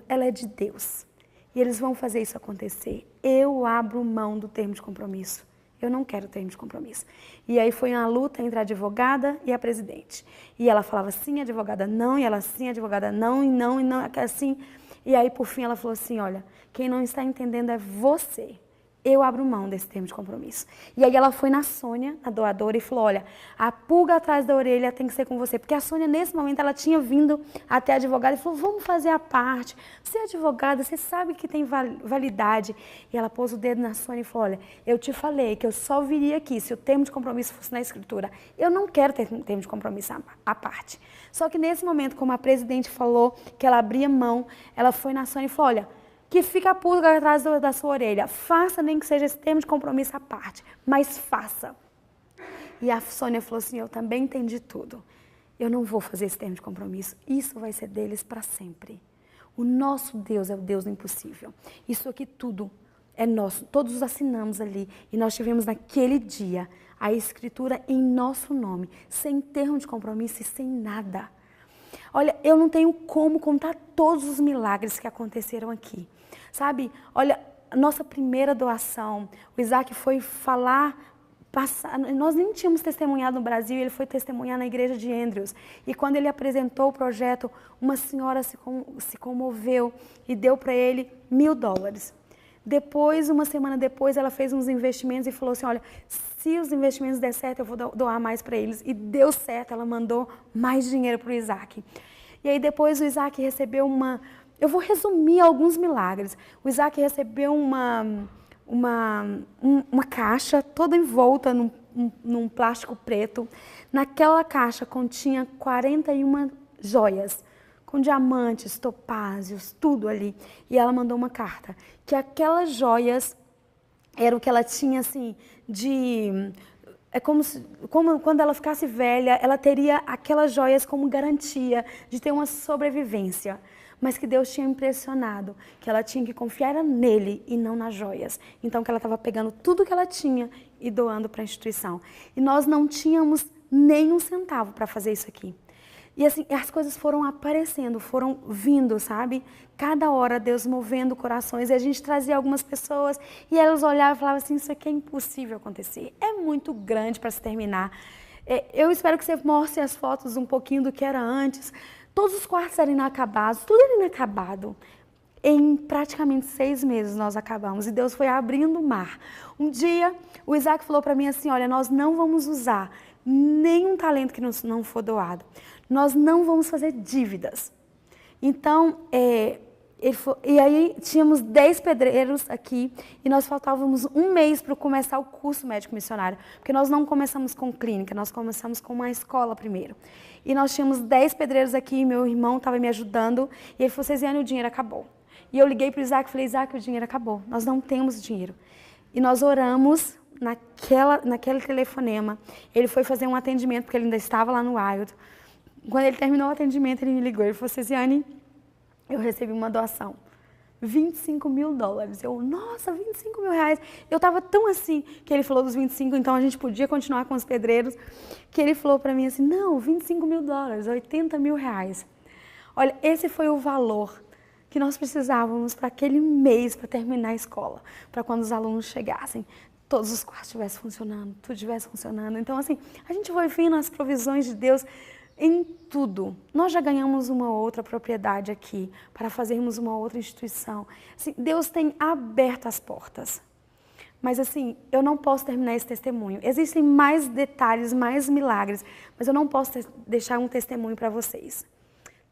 ela é de Deus. E eles vão fazer isso acontecer. Eu abro mão do termo de compromisso. Eu não quero termo de compromisso. E aí foi uma luta entre a advogada e a presidente. E ela falava sim, a advogada não, e ela sim, a advogada não, e não, assim. E aí, por fim, ela falou assim, olha, quem não está entendendo é você. Eu abro mão desse termo de compromisso. E aí ela foi na Sônia, a doadora, e falou, olha, a pulga atrás da orelha tem que ser com você. Porque a Sônia, nesse momento, ela tinha vindo até a advogada e falou, vamos fazer a parte. Você é advogada, você sabe que tem validade. E ela pôs o dedo na Sônia e falou, olha, eu te falei que eu só viria aqui se o termo de compromisso fosse na escritura. Eu não quero ter termo de compromisso à parte. Só que nesse momento, como a presidente falou que ela abria mão, ela foi na Sônia e falou, olha, que fica a pulga atrás da sua orelha. Faça, nem que seja esse termo de compromisso à parte, mas faça. E a Sônia falou assim, eu também entendi tudo. Eu não vou fazer esse termo de compromisso. Isso vai ser deles para sempre. O nosso Deus é o Deus do impossível. Isso aqui tudo é nosso. Todos assinamos ali. E nós tivemos naquele dia a escritura em nosso nome, sem termo de compromisso e sem nada. Olha, eu não tenho como contar todos os milagres que aconteceram aqui. Sabe, olha, a nossa primeira doação, o Isaac foi falar, nós nem tínhamos testemunhado no Brasil, ele foi testemunhar na igreja de Andrews. E quando ele apresentou o projeto, uma senhora se comoveu e deu para ele $1.000. Depois, uma semana depois, ela fez uns investimentos e falou assim, olha, se os investimentos der certo, eu vou doar mais para eles. E deu certo, ela mandou mais dinheiro para o Isaac. E aí depois o Isaac recebeu eu vou resumir alguns milagres. O Isaac recebeu uma caixa toda envolta num plástico preto. Naquela caixa continha 41 joias, com diamantes, topázios, tudo ali. E ela mandou uma carta, que aquelas joias era o que ela tinha, assim, é como quando ela ficasse velha, ela teria aquelas joias como garantia de ter uma sobrevivência. Mas que Deus tinha impressionado, que ela tinha que confiar nele e não nas joias. Então, que ela estava pegando tudo que ela tinha e doando para a instituição. E nós não tínhamos nem um centavo para fazer isso aqui. E assim, as coisas foram aparecendo, foram vindo, sabe? Cada hora Deus movendo corações. E a gente trazia algumas pessoas e elas olhavam e falavam assim, isso aqui é impossível acontecer. É muito grande para se terminar. Eu espero que você mostre as fotos um pouquinho do que era antes. Todos os quartos eram inacabados, tudo era inacabado. Em praticamente 6 meses nós acabamos e Deus foi abrindo o mar. Um dia o Isaac falou para mim assim, olha, nós não vamos usar nenhum talento que não for doado. Nós não vamos fazer dívidas. Então, e aí tínhamos 10 pedreiros aqui e nós faltávamos 1 mês para começar o curso médico missionário. Porque nós não começamos com clínica, nós começamos com uma escola primeiro. E nós tínhamos 10 pedreiros aqui, meu irmão estava me ajudando e ele falou, Cesiane, o dinheiro acabou. E eu liguei para o Isaac e falei, Isaac, o dinheiro acabou, nós não temos dinheiro. E nós oramos naquele telefonema. Ele foi fazer um atendimento, porque ele ainda estava lá no Wild. Quando ele terminou o atendimento, ele me ligou. Ele falou, Cesiane, eu recebi uma doação. $25 mil. Eu, nossa, 25 mil reais. Eu estava tão assim, que ele falou dos 25, então a gente podia continuar com os pedreiros, que ele falou para mim assim, não, $25 mil, 80 mil reais. Olha, esse foi o valor que nós precisávamos para aquele mês, para terminar a escola, para quando os alunos chegassem, todos os quartos estivessem funcionando, tudo estivesse funcionando. Então, assim, a gente vai vendo as provisões de Deus em tudo. Nós já ganhamos uma outra propriedade aqui, para fazermos uma outra instituição. Assim, Deus tem aberto as portas. Mas assim, eu não posso terminar esse testemunho. Existem mais detalhes, mais milagres, mas eu não posso deixar um testemunho para vocês.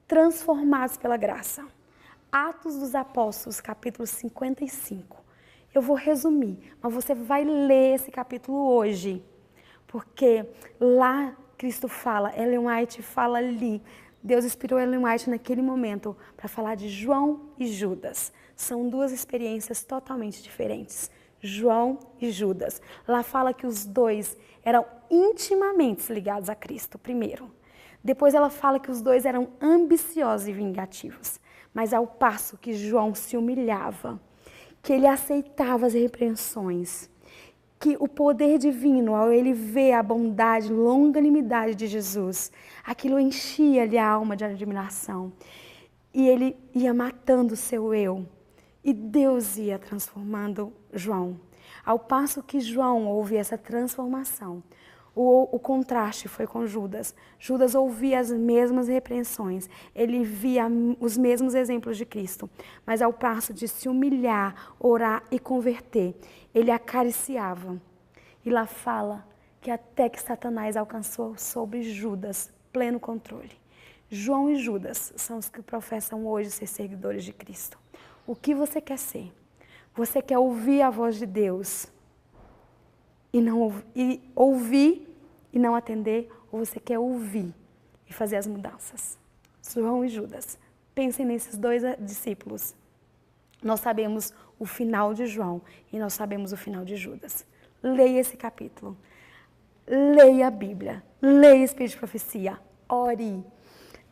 Transformados pela graça. Atos dos Apóstolos, capítulo 55. Eu vou resumir, mas você vai ler esse capítulo hoje. Porque lá Cristo fala, Ellen White fala ali. Deus inspirou Ellen White naquele momento para falar de João e Judas. São duas experiências totalmente diferentes. João e Judas. Lá fala que os dois eram intimamente ligados a Cristo, primeiro. Depois ela fala que os dois eram ambiciosos e vingativos. Mas ao passo que João se humilhava, que ele aceitava as repreensões, que o poder divino, ao ele ver a bondade, longanimidade de Jesus, aquilo enchia-lhe a alma de admiração. E ele ia matando o seu eu. E Deus ia transformando João. Ao passo que João ouvia essa transformação, o contraste foi com Judas. Judas ouvia as mesmas repreensões, ele via os mesmos exemplos de Cristo, mas ao passo de se humilhar, orar e converter, ele acariciava. E lá fala que até que Satanás alcançou sobre Judas pleno controle. João e Judas são os que professam hoje ser seguidores de Cristo. O que você quer ser? Você quer ouvir a voz de Deus e ouvir e não atender? Ou você quer ouvir e fazer as mudanças? João e Judas. Pensem nesses dois discípulos. Nós sabemos o final de João e nós sabemos o final de Judas. Leia esse capítulo. Leia a Bíblia. Leia Espírito de Profecia. Ore.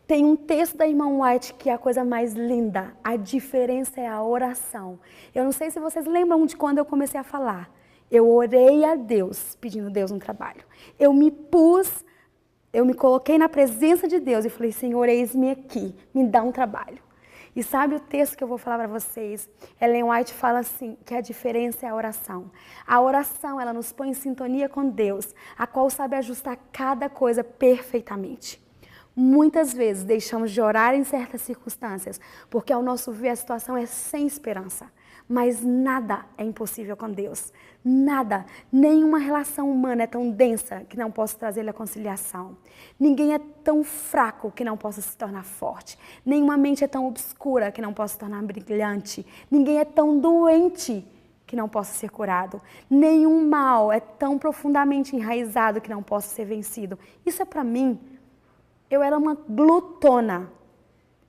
Tem um texto da irmã White que é a coisa mais linda. A diferença é a oração. Eu não sei se vocês lembram de quando eu comecei a falar. Eu orei a Deus, pedindo a Deus um trabalho. Eu me coloquei na presença de Deus e falei, Senhor, eis-me aqui, me dá um trabalho. E sabe o texto que eu vou falar para vocês? Ellen White fala assim, que a diferença é a oração. A oração, ela nos põe em sintonia com Deus, a qual sabe ajustar cada coisa perfeitamente. Muitas vezes deixamos de orar em certas circunstâncias, porque ao nosso ver a situação é sem esperança. Mas nada é impossível com Deus. Nada, nenhuma relação humana é tão densa que não possa trazer-lhe a conciliação. Ninguém é tão fraco que não possa se tornar forte. Nenhuma mente é tão obscura que não possa se tornar brilhante. Ninguém é tão doente que não possa ser curado. Nenhum mal é tão profundamente enraizado que não possa ser vencido. Isso é para mim. Eu era uma glutona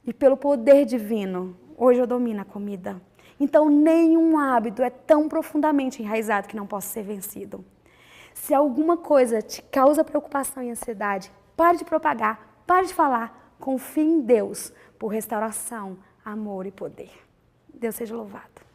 e pelo poder divino, hoje eu domino a comida. Então, nenhum hábito é tão profundamente enraizado que não possa ser vencido. Se alguma coisa te causa preocupação e ansiedade, pare de propagar, pare de falar, confie em Deus por restauração, amor e poder. Deus seja louvado.